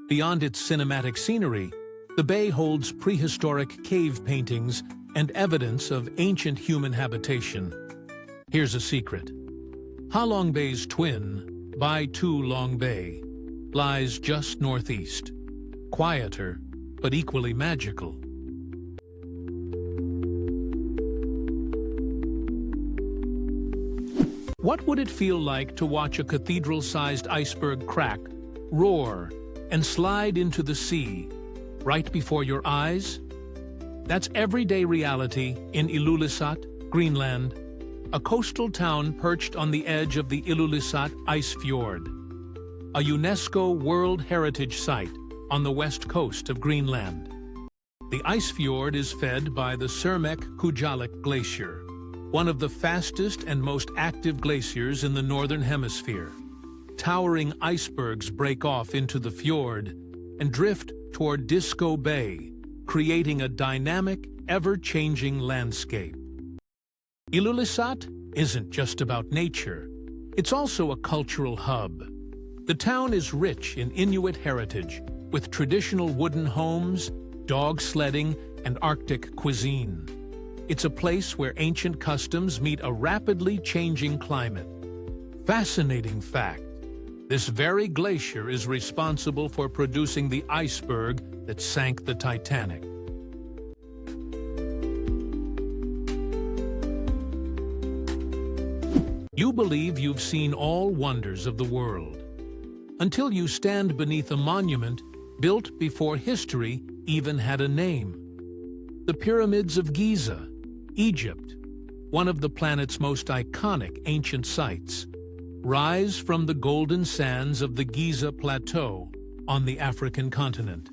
Beyond its cinematic scenery, the bay holds prehistoric cave paintings and evidence of ancient human habitation. Here's a secret. Ha Long Bay's twin, Bai Tu Long Bay, lies just northeast, quieter but equally magical. What would it feel like to watch a cathedral-sized iceberg crack, roar, and slide into the sea, right before your eyes? That's everyday reality in Ilulissat, Greenland, a coastal town perched on the edge of the Ilulissat Ice Fjord, a UNESCO World Heritage Site on the west coast of Greenland. The ice fjord is fed by the Cermek-Kujalik Glacier, one of the fastest and most active glaciers in the Northern Hemisphere. Towering icebergs break off into the fjord and drift toward Disco Bay, creating a dynamic, ever-changing landscape. Ilulissat isn't just about nature, it's also a cultural hub. The town is rich in Inuit heritage, with traditional wooden homes, dog sledding, and Arctic cuisine. It's a place where ancient customs meet a rapidly changing climate. Fascinating fact: this very glacier is responsible for producing the iceberg that sank the Titanic. believe you've seen all wonders of the world, until you stand beneath a monument built before history even had a name. The Pyramids of Giza, Egypt, one of the planet's most iconic ancient sites, rise from the golden sands of the Giza Plateau on the African continent.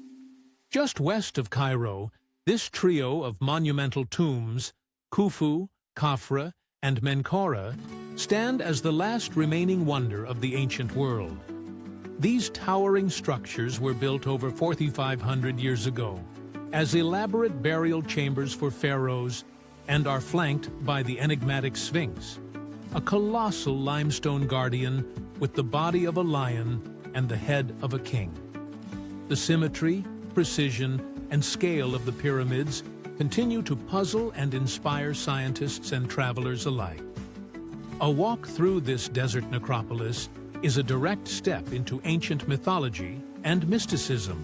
Just west of Cairo, this trio of monumental tombs, Khufu, Khafra, and Menkaure, stand as the last remaining wonder of the ancient world. These towering structures were built over 4,500 years ago as elaborate burial chambers for pharaohs and are flanked by the enigmatic Sphinx, a colossal limestone guardian with the body of a lion and the head of a king. The symmetry, precision, and scale of the pyramids continue to puzzle and inspire scientists and travelers alike. A walk through this desert necropolis is a direct step into ancient mythology and mysticism.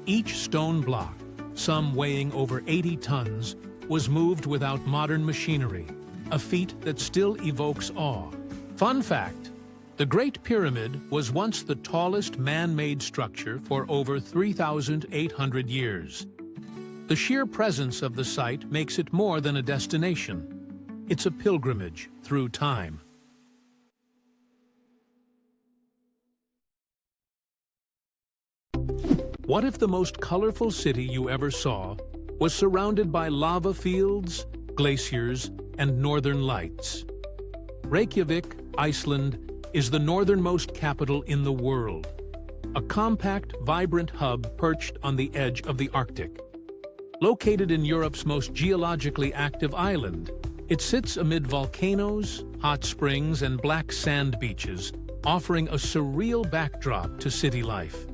Each stone block, some weighing over 80 tons, was moved without modern machinery, a feat that still evokes awe. Fun fact: the Great Pyramid was once the tallest man-made structure for over 3,800 years. The sheer presence of the site makes it more than a destination. It's a pilgrimage through time. What if the most colorful city you ever saw was surrounded by lava fields, glaciers, and northern lights? Reykjavik, Iceland, is the northernmost capital in the world, a compact, vibrant hub perched on the edge of the Arctic. Located in Europe's most geologically active island, it sits amid volcanoes, hot springs, and black sand beaches, offering a surreal backdrop to city life.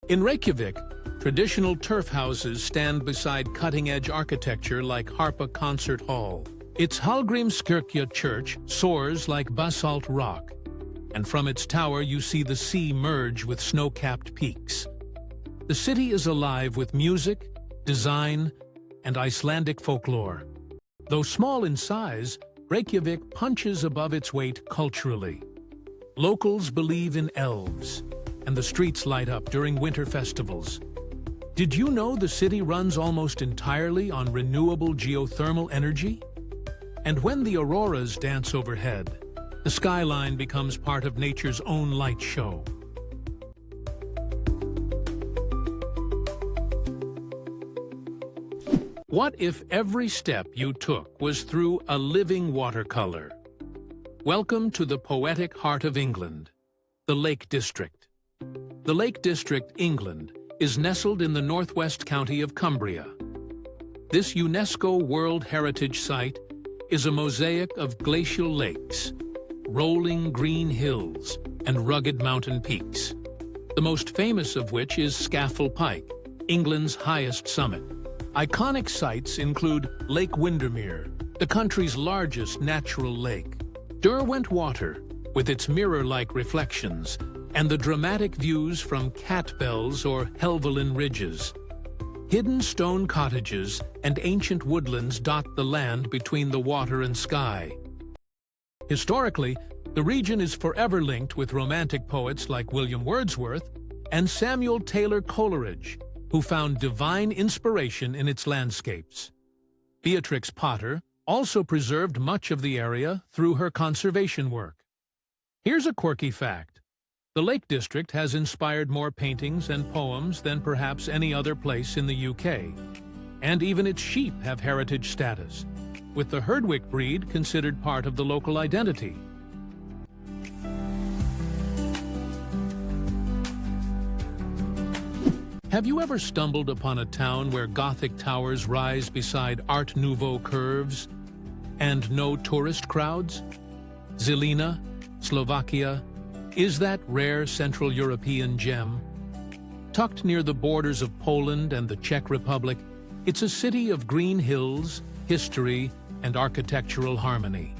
In Reykjavik, traditional turf houses stand beside cutting-edge architecture like Harpa Concert Hall. Its Hallgrímskirkja church soars like basalt rock, and from its tower you see the sea merge with snow-capped peaks. The city is alive with music, design, and Icelandic folklore. Though small in size, Reykjavik punches above its weight culturally. Locals believe in elves, and the streets light up during winter festivals. Did you know the city runs almost entirely on renewable geothermal energy? And when the auroras dance overhead, the skyline becomes part of nature's own light show. What if every step you took was through a living watercolor? Welcome to the poetic heart of England, the Lake District. The Lake District, England, is nestled in the northwest county of Cumbria. This UNESCO World Heritage Site is a mosaic of glacial lakes, rolling green hills, and rugged mountain peaks, the most famous of which is Scafell Pike, England's highest summit. Iconic sites include Lake Windermere, the country's largest natural lake, Derwent Water, with its mirror-like reflections, and the dramatic views from Catbells or Helvellyn Ridges. Hidden stone cottages and ancient woodlands dot the land between the water and sky. Historically, the region is forever linked with romantic poets like William Wordsworth and Samuel Taylor Coleridge, who found divine inspiration in its landscapes. Beatrix Potter also preserved much of the area through her conservation work. Here's a quirky fact. The Lake District has inspired more paintings and poems than perhaps any other place in the UK. And even its sheep have heritage status, with the Herdwick breed considered part of the local identity. Have you ever stumbled upon a town where Gothic towers rise beside Art Nouveau curves and no tourist crowds? Žilina, Slovakia, is that rare Central European gem? Tucked near the borders of Poland and the Czech Republic, it's a city of green hills, history, and architectural harmony.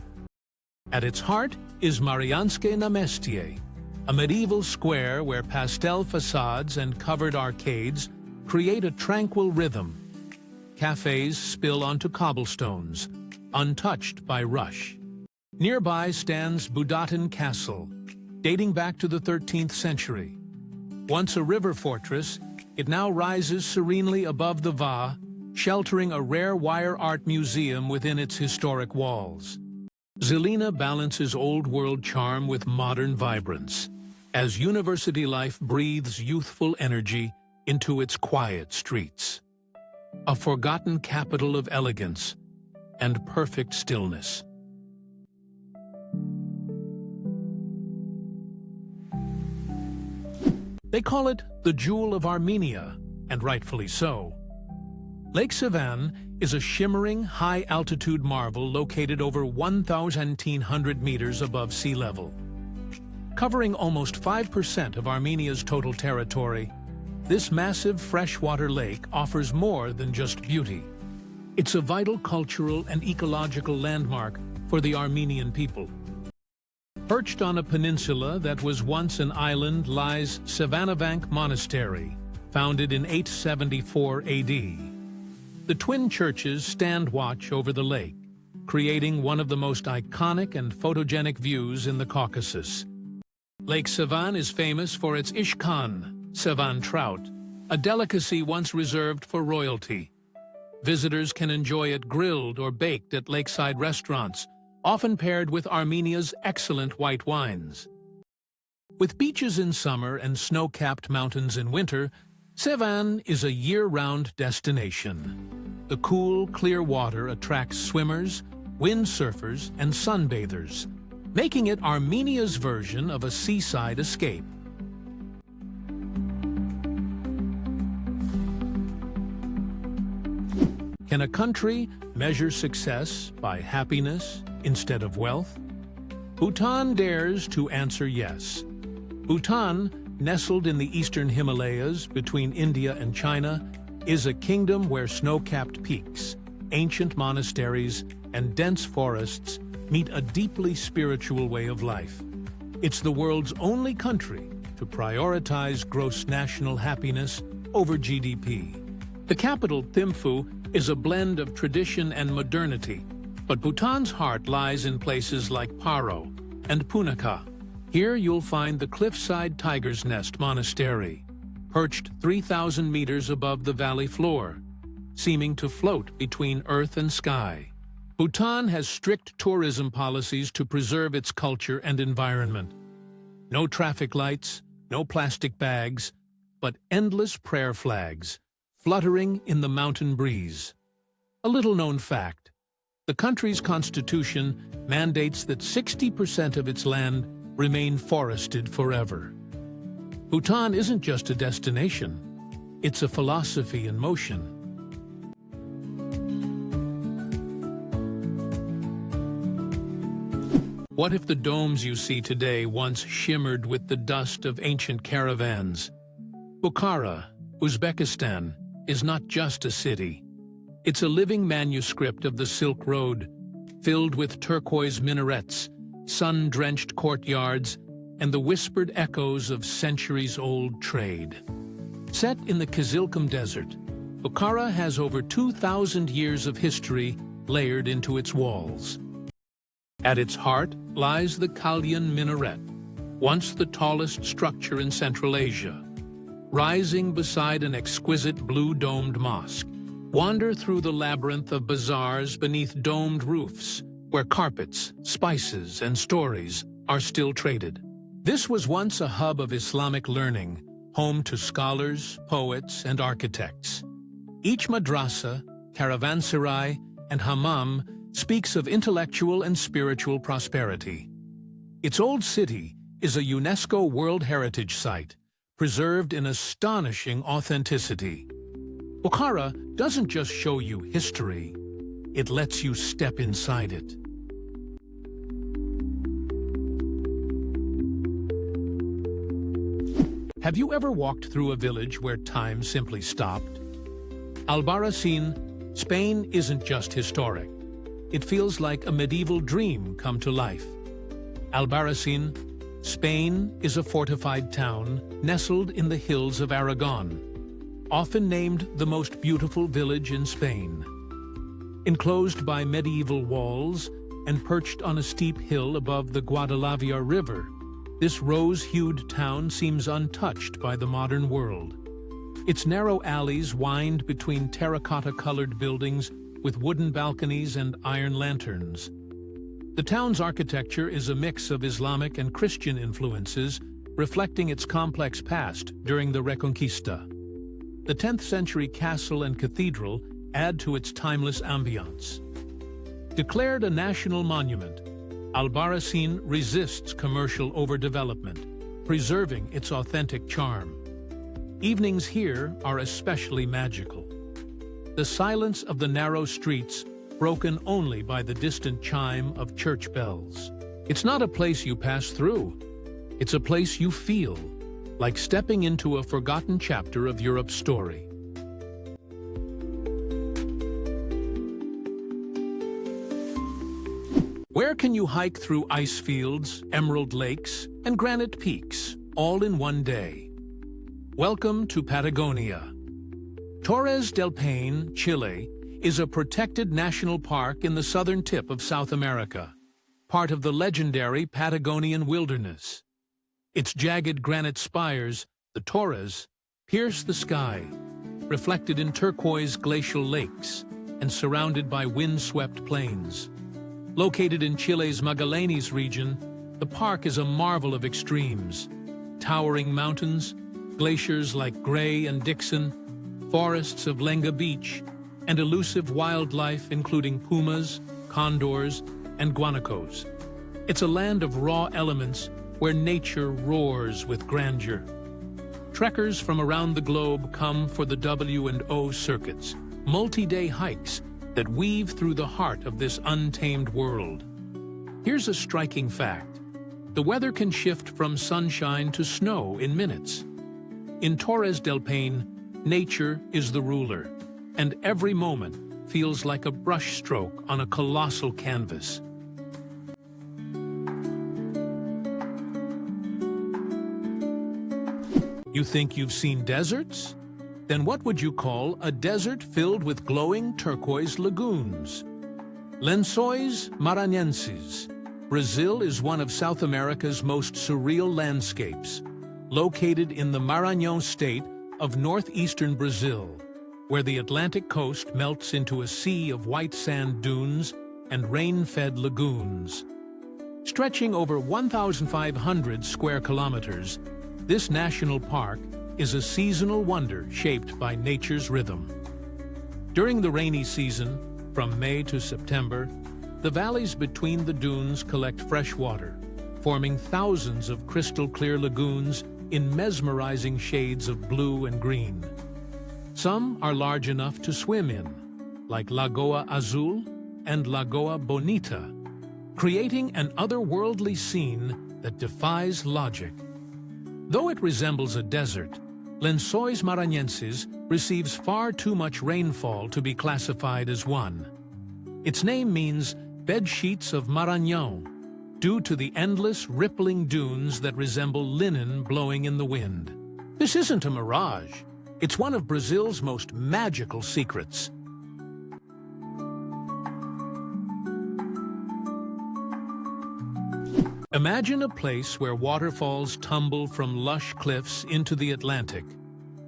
At its heart is Mariánske námestie, a medieval square where pastel facades and covered arcades create a tranquil rhythm. Cafes spill onto cobblestones, untouched by rush. Nearby stands Budatin Castle, dating back to the 13th century. Once a river fortress, it now rises serenely above the Va, sheltering a rare wire art museum within its historic walls. Žilina balances old-world charm with modern vibrance, as university life breathes youthful energy into its quiet streets. A forgotten capital of elegance and perfect stillness. They call it the Jewel of Armenia, and rightfully so. Lake Sevan is a shimmering, high-altitude marvel located over 1,100 meters above sea level. Covering almost 5% of Armenia's total territory, this massive freshwater lake offers more than just beauty. It's a vital cultural and ecological landmark for the Armenian people. Perched on a peninsula that was once an island lies Sevanavank Monastery, founded in 874 AD. The twin churches stand watch over the lake, creating one of the most iconic and photogenic views in the Caucasus. Lake Sevan is famous for its ishkan, Sevan trout, a delicacy once reserved for royalty. Visitors can enjoy it grilled or baked at lakeside restaurants, often paired with Armenia's excellent white wines. With beaches in summer and snow-capped mountains in winter, Sevan is a year-round destination. The cool, clear water attracts swimmers, windsurfers, and sunbathers, making it Armenia's version of a seaside escape. Can a country measure success by happiness instead of wealth? Bhutan dares to answer yes. Bhutan, nestled in the eastern Himalayas between India and China, is a kingdom where snow-capped peaks, ancient monasteries, and dense forests meet a deeply spiritual way of life. It's the world's only country to prioritize gross national happiness over GDP. The capital, Thimphu, is a blend of tradition and modernity, but Bhutan's heart lies in places like Paro and Punakha. Here you'll find the cliffside Tiger's Nest Monastery, perched 3,000 meters above the valley floor, seeming to float between earth and sky. Bhutan has strict tourism policies to preserve its culture and environment. No traffic lights, no plastic bags, but endless prayer flags, fluttering in the mountain breeze. A little-known fact: the country's constitution mandates that 60% of its land remain forested forever. Bhutan isn't just a destination, it's a philosophy in motion. What if the domes you see today once shimmered with the dust of ancient caravans? Bukhara, Uzbekistan, is not just a city. It's a living manuscript of the Silk Road, filled with turquoise minarets, sun-drenched courtyards, and the whispered echoes of centuries-old trade. Set in the Kizilkum Desert, Bukhara has over 2,000 years of history layered into its walls. At its heart lies the Kalyan Minaret, once the tallest structure in Central Asia. Rising beside an exquisite blue-domed mosque, wander through the labyrinth of bazaars beneath domed roofs, where carpets, spices, and stories are still traded. This was once a hub of Islamic learning, home to scholars, poets, and architects. Each madrasa, caravanserai, and hammam speaks of intellectual and spiritual prosperity. Its old city is a UNESCO World Heritage Site, preserved in astonishing authenticity. Bukhara doesn't just show you history, it lets you step inside it. Have you ever walked through a village where time simply stopped? Albarracin, Spain isn't just historic. It feels like a medieval dream come to life. Albarracin, Spain, is a fortified town nestled in the hills of Aragon, often named the most beautiful village in Spain. Enclosed by medieval walls, and perched on a steep hill above the Guadalavia River, this rose-hued town seems untouched by the modern world. Its narrow alleys wind between terracotta-colored buildings with wooden balconies and iron lanterns. The town's architecture is a mix of Islamic and Christian influences, reflecting its complex past during the Reconquista. The 10th-century castle and cathedral add to its timeless ambiance. Declared a national monument, Albarracin resists commercial overdevelopment, preserving its authentic charm. Evenings here are especially magical. The silence of the narrow streets broken only by the distant chime of church bells. It's not a place you pass through. It's a place you feel, like stepping into a forgotten chapter of Europe's story. Where can you hike through ice fields, emerald lakes, and granite peaks, all in one day? Welcome to Patagonia. Torres del Paine, Chile, is a protected national park in the southern tip of South America, part of the legendary Patagonian wilderness. Its jagged granite spires, the Torres, pierce the sky, reflected in turquoise glacial lakes and surrounded by wind-swept plains. Located in Chile's Magallanes region, the park is a marvel of extremes. Towering mountains, glaciers like Gray and Dixon, forests of Lenga Beach, and elusive wildlife including pumas, condors, and guanacos. It's a land of raw elements where nature roars with grandeur. Trekkers from around the globe come for the W&O circuits, multi-day hikes that weave through the heart of this untamed world. Here's a striking fact. The weather can shift from sunshine to snow in minutes. In Torres del Paine, nature is the ruler, and every moment feels like a brushstroke on a colossal canvas. You think you've seen deserts? Then what would you call a desert filled with glowing turquoise lagoons? Lençóis Maranhenses. Brazil is one of South America's most surreal landscapes, located in the Maranhão state of northeastern Brazil, where the Atlantic coast melts into a sea of white sand dunes and rain-fed lagoons. Stretching over 1,500 square kilometers, this national park is a seasonal wonder shaped by nature's rhythm. During the rainy season, from May to September, the valleys between the dunes collect fresh water, forming thousands of crystal-clear lagoons in mesmerizing shades of blue and green. Some are large enough to swim in, like Lagoa Azul and Lagoa Bonita, creating an otherworldly scene that defies logic. Though it resembles a desert, Lençóis Maranhenses receives far too much rainfall to be classified as one. Its name means bed sheets of Maranhão, due to the endless rippling dunes that resemble linen blowing in the wind. This isn't a mirage. It's one of Brazil's most magical secrets. Imagine a place where waterfalls tumble from lush cliffs into the Atlantic,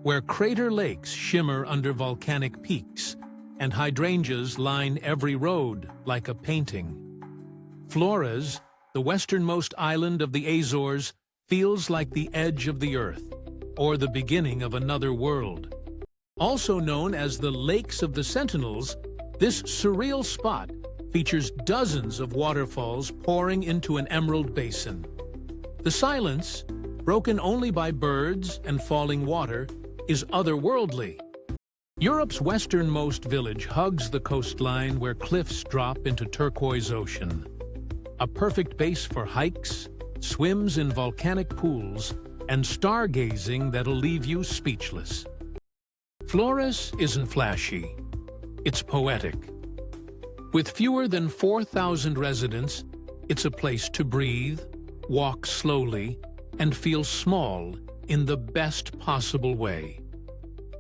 where crater lakes shimmer under volcanic peaks, and hydrangeas line every road like a painting. Flores, the westernmost island of the Azores, feels like the edge of the earth, or the beginning of another world. Also known as the Lakes of the Sentinels, this surreal spot features dozens of waterfalls pouring into an emerald basin. The silence, broken only by birds and falling water, is otherworldly. Europe's westernmost village hugs the coastline where cliffs drop into turquoise ocean. A perfect base for hikes, swims in volcanic pools, and stargazing that'll leave you speechless. Flores isn't flashy. It's poetic. With fewer than 4,000 residents, it's a place to breathe, walk slowly, and feel small in the best possible way.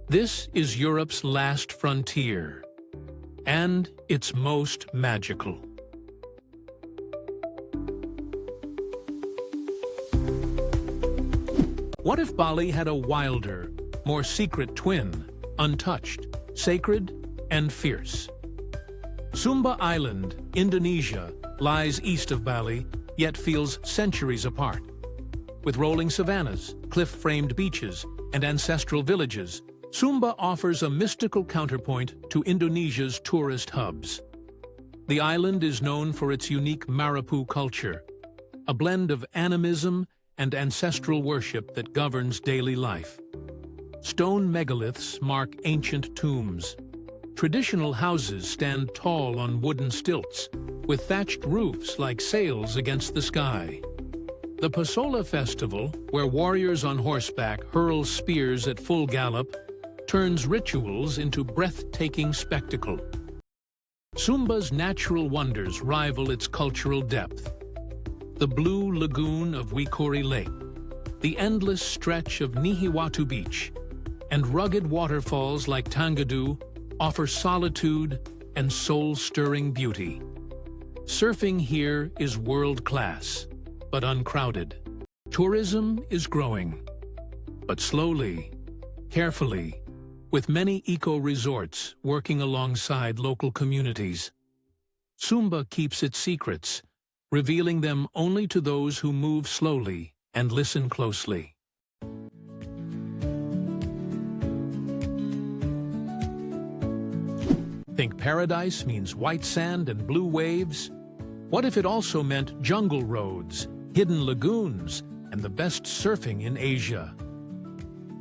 This is Europe's last frontier, and it's most magical. What if Bali had a wilder, more secret twin, untouched, sacred, and fierce? Sumba Island, Indonesia, lies east of Bali, yet feels centuries apart. With rolling savannas, cliff-framed beaches, and ancestral villages, Sumba offers a mystical counterpoint to Indonesia's tourist hubs. The island is known for its unique Marapu culture, a blend of animism and ancestral worship that governs daily life. Stone megaliths mark ancient tombs. Traditional houses stand tall on wooden stilts, with thatched roofs like sails against the sky. The Pasola Festival, where warriors on horseback hurl spears at full gallop, turns rituals into breathtaking spectacle. Sumba's natural wonders rival its cultural depth. The blue lagoon of Wikuri Lake, the endless stretch of Nihiwatu Beach, and rugged waterfalls like Tangadu offer solitude and soul-stirring beauty. Surfing here is world-class, but uncrowded. Tourism is growing, but slowly, carefully, with many eco-resorts working alongside local communities. Sumba keeps its secrets, revealing them only to those who move slowly and listen closely. Think paradise means white sand and blue waves? What if it also meant jungle roads, hidden lagoons, and the best surfing in Asia?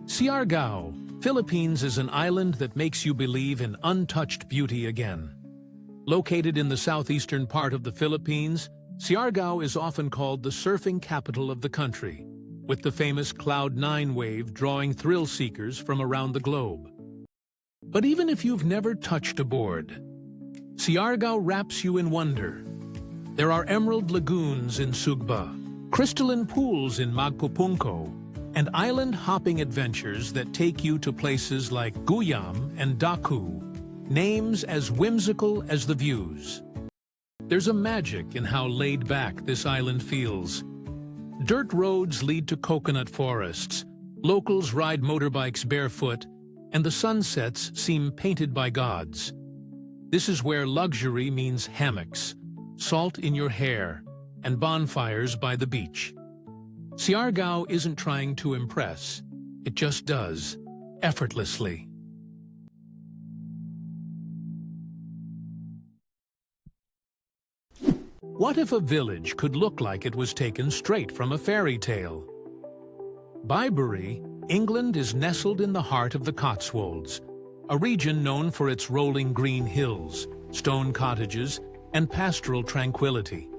Siargao, Philippines is an island that makes you believe in untouched beauty again. Located in the southeastern part of the Philippines, Siargao is often called the surfing capital of the country, with the famous Cloud9 wave drawing thrill seekers from around the globe. But even if you've never touched a board, Siargao wraps you in wonder. There are emerald lagoons in Sugba, crystalline pools in Magpupungko, and island-hopping adventures that take you to places like Guyam and Daku, names as whimsical as the views. There's a magic in how laid-back this island feels. Dirt roads lead to coconut forests, locals ride motorbikes barefoot, and the sunsets seem painted by gods. This is where luxury means hammocks, salt in your hair, and bonfires by the beach. Siargao isn't trying to impress, it just does, effortlessly. What if a village could look like it was taken straight from a fairy tale? Byberry, England is nestled in the heart of the Cotswolds, a region known for its rolling green hills, stone cottages, and pastoral tranquility.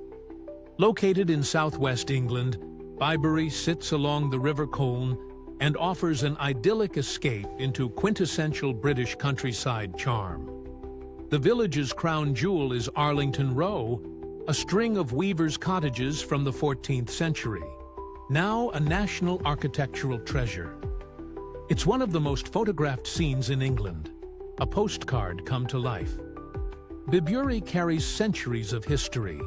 Located in southwest England, Byberry sits along the River Colne and offers an idyllic escape into quintessential British countryside charm. The village's crown jewel is Arlington Row, a string of weavers' cottages from the 14th century, now a national architectural treasure. It's one of the most photographed scenes in England, a postcard come to life. Byberry carries centuries of history,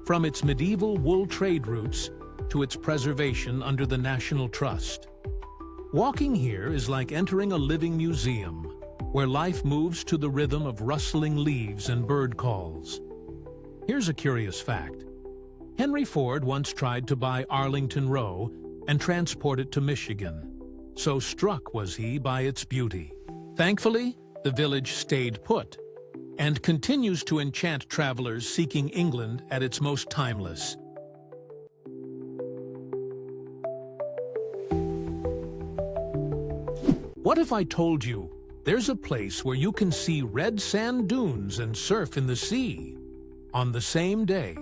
from its medieval wool trade routes to its preservation under the National Trust. Walking here is like entering a living museum, where life moves to the rhythm of rustling leaves and bird calls. Here's a curious fact. Henry Ford once tried to buy Arlington Row and transport it to Michigan. So struck was he by its beauty. Thankfully, the village stayed put and continues to enchant travelers seeking England at its most timeless. What if I told you there's a place where you can see red sand dunes and surf in the sea on the same day?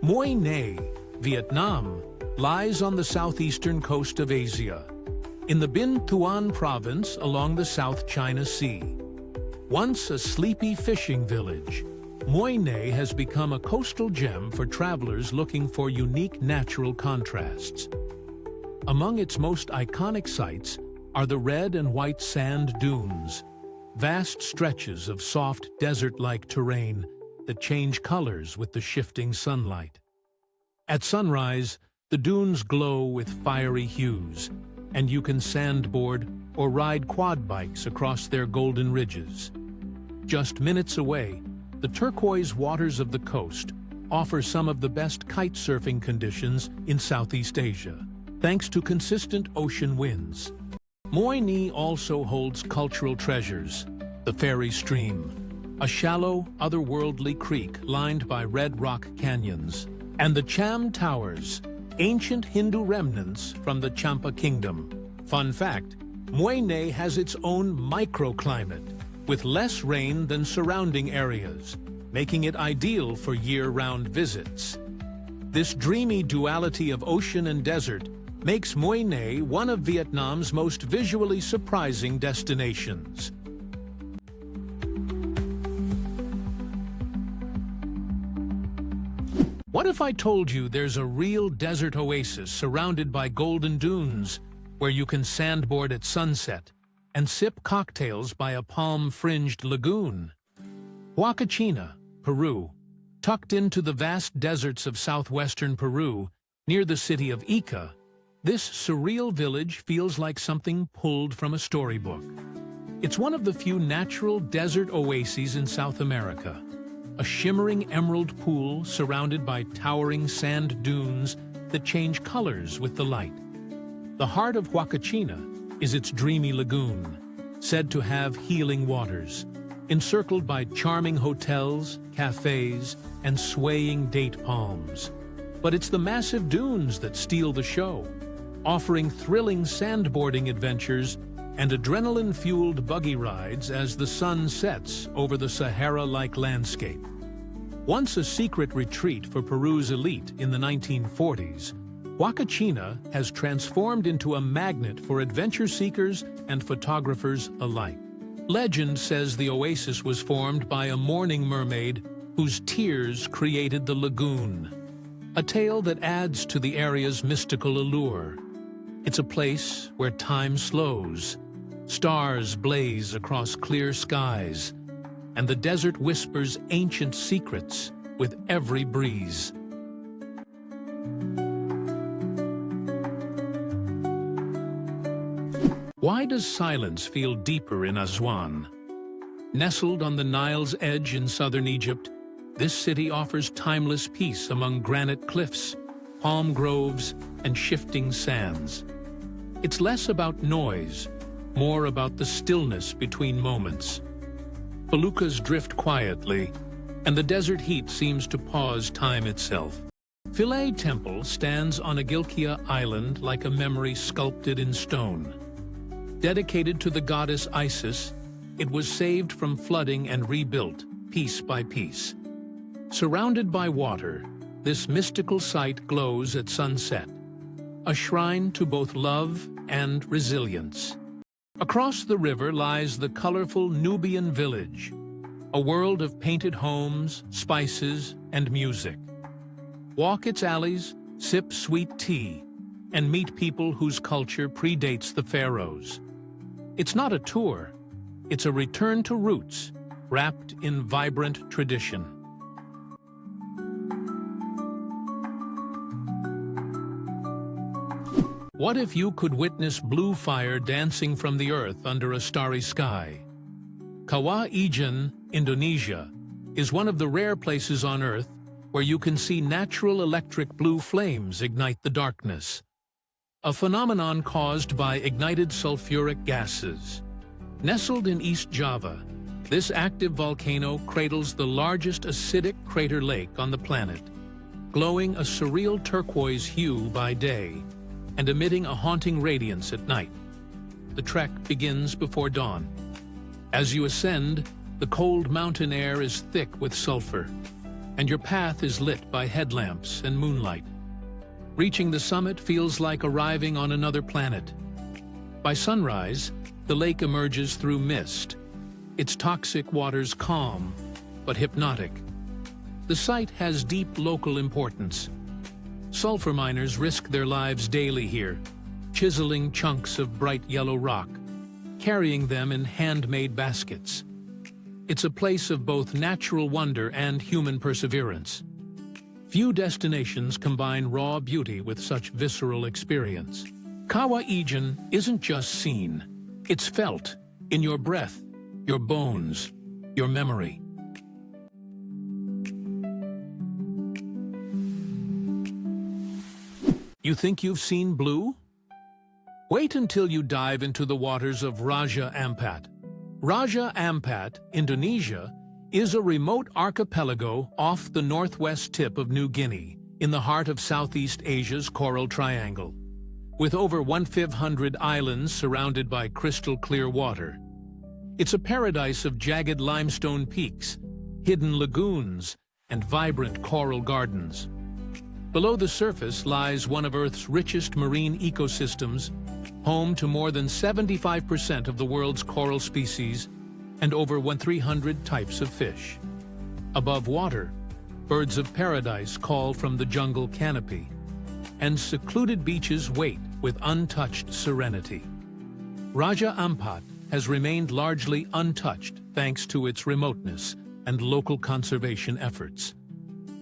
Mui Ne, Vietnam, lies on the southeastern coast of Asia, in the Binh Thuan province along the South China Sea. Once a sleepy fishing village, Mui Ne has become a coastal gem for travelers looking for unique natural contrasts. Among its most iconic sights are the red and white sand dunes, vast stretches of soft desert-like terrain that change colors with the shifting sunlight. At sunrise, the dunes glow with fiery hues, and you can sandboard or ride quad bikes across their golden ridges. Just minutes away, the turquoise waters of the coast offer some of the best kite surfing conditions in Southeast Asia, thanks to consistent ocean winds. Moi Ni also holds cultural treasures: the Fairy Stream, a shallow, otherworldly creek lined by red rock canyons, and the Cham Towers, ancient Hindu remnants from the Champa Kingdom. Fun fact, Moi Ni has its own microclimate, with less rain than surrounding areas, making it ideal for year-round visits. This dreamy duality of ocean and desert makes Moi Ni one of Vietnam's most visually surprising destinations. What if I told you there's a real desert oasis surrounded by golden dunes, where you can sandboard at sunset and sip cocktails by a palm-fringed lagoon? Huacachina, Peru, tucked into the vast deserts of southwestern Peru, near the city of Ica, this surreal village feels like something pulled from a storybook. It's one of the few natural desert oases in South America, a shimmering emerald pool surrounded by towering sand dunes that change colors with the light. The heart of Huacachina is its dreamy lagoon, said to have healing waters, encircled by charming hotels, cafes, and swaying date palms. But it's the massive dunes that steal the show, offering thrilling sandboarding adventures and adrenaline-fueled buggy rides as the sun sets over the Sahara-like landscape. Once a secret retreat for Peru's elite in the 1940s, Huacachina has transformed into a magnet for adventure seekers and photographers alike. Legend says the oasis was formed by a mourning mermaid whose tears created the lagoon, a tale that adds to the area's mystical allure. It's a place where time slows, stars blaze across clear skies, and the desert whispers ancient secrets with every breeze. Why does silence feel deeper in Aswan? Nestled on the Nile's edge in southern Egypt, this city offers timeless peace among granite cliffs, palm groves, and shifting sands. It's less about noise, more about the stillness between moments. Feluccas drift quietly, and the desert heat seems to pause time itself. Philae Temple stands on Agilkia Island like a memory sculpted in stone. Dedicated to the goddess Isis, it was saved from flooding and rebuilt, piece by piece. Surrounded by water, this mystical site glows at sunset, a shrine to both love and resilience. Across the river lies the colorful Nubian village, a world of painted homes, spices, and music. Walk its alleys, sip sweet tea, and meet people whose culture predates the pharaohs. It's not a tour, it's a return to roots, wrapped in vibrant tradition. What if you could witness blue fire dancing from the earth under a starry sky? Kawah Ijen, Indonesia, is one of the rare places on Earth where you can see natural electric blue flames ignite the darkness, a phenomenon caused by ignited sulfuric gases. Nestled in East Java, this active volcano cradles the largest acidic crater lake on the planet, glowing a surreal turquoise hue by day and emitting a haunting radiance at night. The trek begins before dawn. As you ascend, the cold mountain air is thick with sulfur, and your path is lit by headlamps and moonlight. Reaching the summit feels like arriving on another planet. By sunrise, the lake emerges through mist, its toxic waters calm but hypnotic. The site has deep local importance. Sulfur miners risk their lives daily here, chiseling chunks of bright yellow rock, carrying them in handmade baskets. It's a place of both natural wonder and human perseverance. Few destinations combine raw beauty with such visceral experience. Kawa-Ijen isn't just seen, it's felt in your breath, your bones, your memory. You think you've seen blue? Wait until you dive into the waters of Raja Ampat. Raja Ampat, Indonesia, is a remote archipelago off the northwest tip of New Guinea, in the heart of Southeast Asia's Coral Triangle. With over 1,500 islands surrounded by crystal-clear water. It's a paradise of jagged limestone peaks, hidden lagoons, and vibrant coral gardens. Below the surface lies one of Earth's richest marine ecosystems, home to more than 75% of the world's coral species and over 300 types of fish. Above water, birds of paradise call from the jungle canopy, and secluded beaches wait with untouched serenity. Raja Ampat has remained largely untouched thanks to its remoteness and local conservation efforts.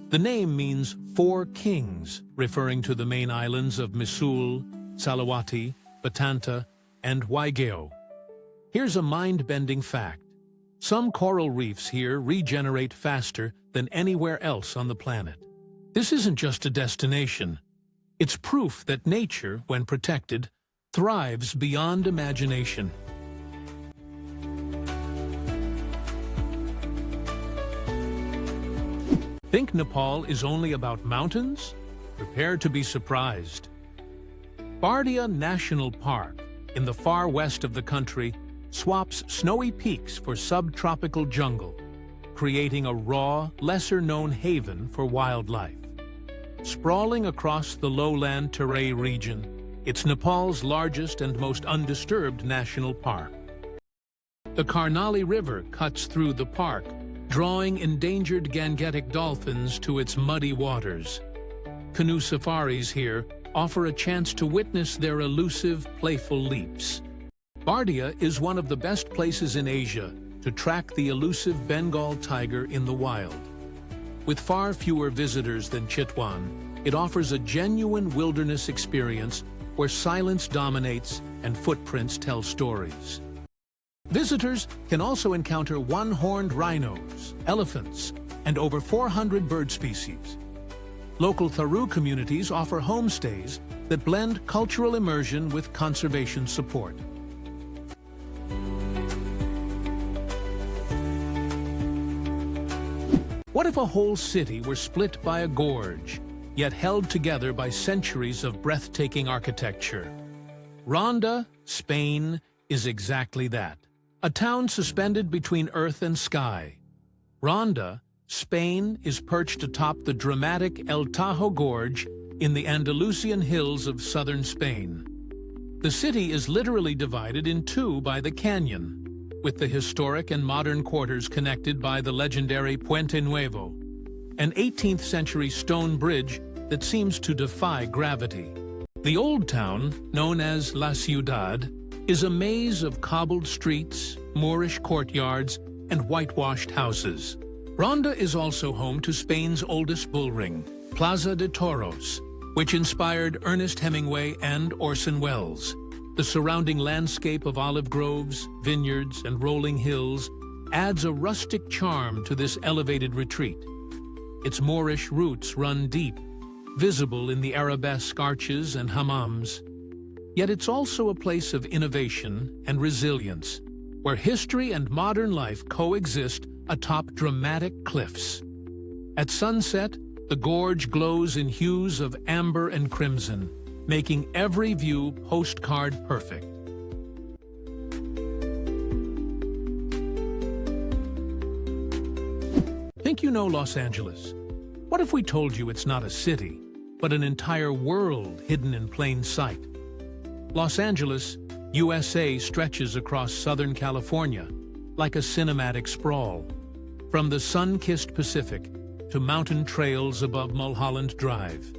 The name means Four Kings, referring to the main islands of Misul, Salawati, Batanta, and Waigeo. Here's a mind-bending fact. Some coral reefs here regenerate faster than anywhere else on the planet. This isn't just a destination. It's proof that nature, when protected, thrives beyond imagination. Think Nepal is only about mountains? Prepare to be surprised. Bardia National Park, in the far west of the country, swaps snowy peaks for subtropical jungle, creating a raw, lesser-known haven for wildlife. Sprawling across the lowland Terai region, it's Nepal's largest and most undisturbed national park. The Karnali River cuts through the park, drawing endangered gangetic dolphins to its muddy waters. Canoe safaris here offer a chance to witness their elusive, playful leaps. Bardia is one of the best places in Asia to track the elusive Bengal tiger in the wild. With far fewer visitors than Chitwan, it offers a genuine wilderness experience where silence dominates and footprints tell stories. Visitors can also encounter one-horned rhinos, elephants, and over 400 bird species. Local Tharu communities offer homestays that blend cultural immersion with conservation support. What if a whole city were split by a gorge, yet held together by centuries of breathtaking architecture? Ronda, Spain, is exactly that. A town suspended between earth and sky. Ronda, Spain, is perched atop the dramatic El Tajo Gorge in the Andalusian hills of southern Spain. The city is literally divided in two by the canyon, with the historic and modern quarters connected by the legendary Puente Nuevo, an 18th-century stone bridge that seems to defy gravity. The old town, known as La Ciudad, is a maze of cobbled streets, Moorish courtyards, and whitewashed houses. Ronda is also home to Spain's oldest bullring, Plaza de Toros, which inspired Ernest Hemingway and Orson Welles. The surrounding landscape of olive groves, vineyards, and rolling hills adds a rustic charm to this elevated retreat. Its Moorish roots run deep, visible in the arabesque arches and hammams. Yet it's also a place of innovation and resilience, where history and modern life coexist atop dramatic cliffs. At sunset, the gorge glows in hues of amber and crimson, making every view postcard perfect. Think you know Los Angeles? What if we told you it's not a city, but an entire world hidden in plain sight? Los Angeles, USA stretches across Southern California like a cinematic sprawl, from the sun-kissed Pacific to mountain trails above Mulholland Drive.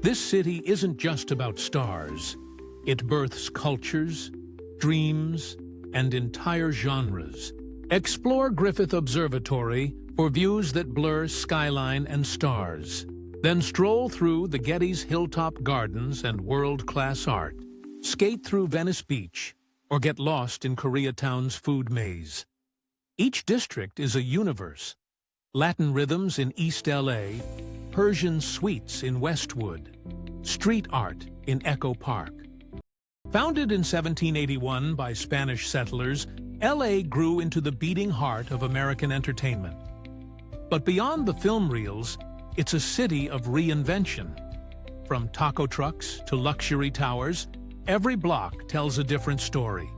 This city isn't just about stars. It births cultures, dreams, and entire genres. Explore Griffith Observatory for views that blur skyline and stars. Then stroll through the Getty's Hilltop Gardens and world-class art. skate through Venice Beach, or get lost in Koreatown's food maze. Each district is a universe. Latin rhythms in East LA, Persian sweets in Westwood, street art in Echo Park. Founded in 1781 by Spanish settlers, LA grew into the beating heart of American entertainment. But beyond the film reels, it's a city of reinvention. From taco trucks to luxury towers, every block tells a different story.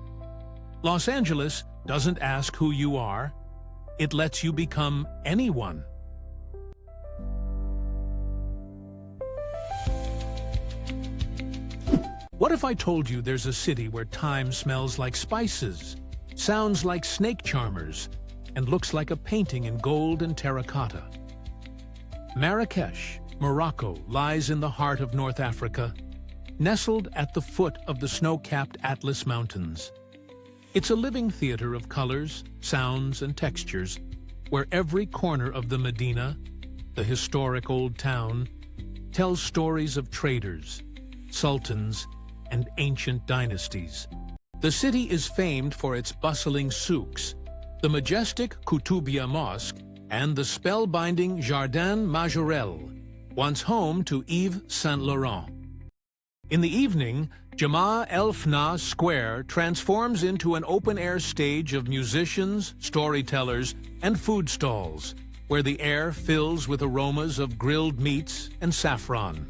Los Angeles doesn't ask who you are, it lets you become anyone. What if I told you there's a city where time smells like spices, sounds like snake charmers, and looks like a painting in gold and terracotta? Marrakesh, Morocco, lies in the heart of North Africa, nestled at the foot of the snow-capped Atlas Mountains. It's a living theater of colors, sounds, and textures, where every corner of the Medina, the historic old town, tells stories of traders, sultans, and ancient dynasties. The city is famed for its bustling souks, the majestic Koutoubia Mosque, and the spellbinding Jardin Majorelle, once home to Yves Saint Laurent. In the evening, Jemaa El Fna Square transforms into an open-air stage of musicians, storytellers, and food stalls, where the air fills with aromas of grilled meats and saffron.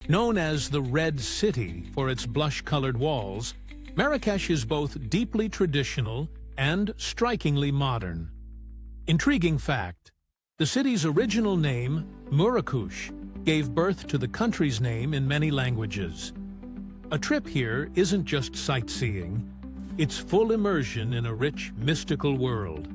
Known as the Red City for its blush-colored walls, Marrakesh is both deeply traditional and strikingly modern. Intriguing fact, the city's original name, Murakush, gave birth to the country's name in many languages. A trip here isn't just sightseeing, it's full immersion in a rich, mystical world.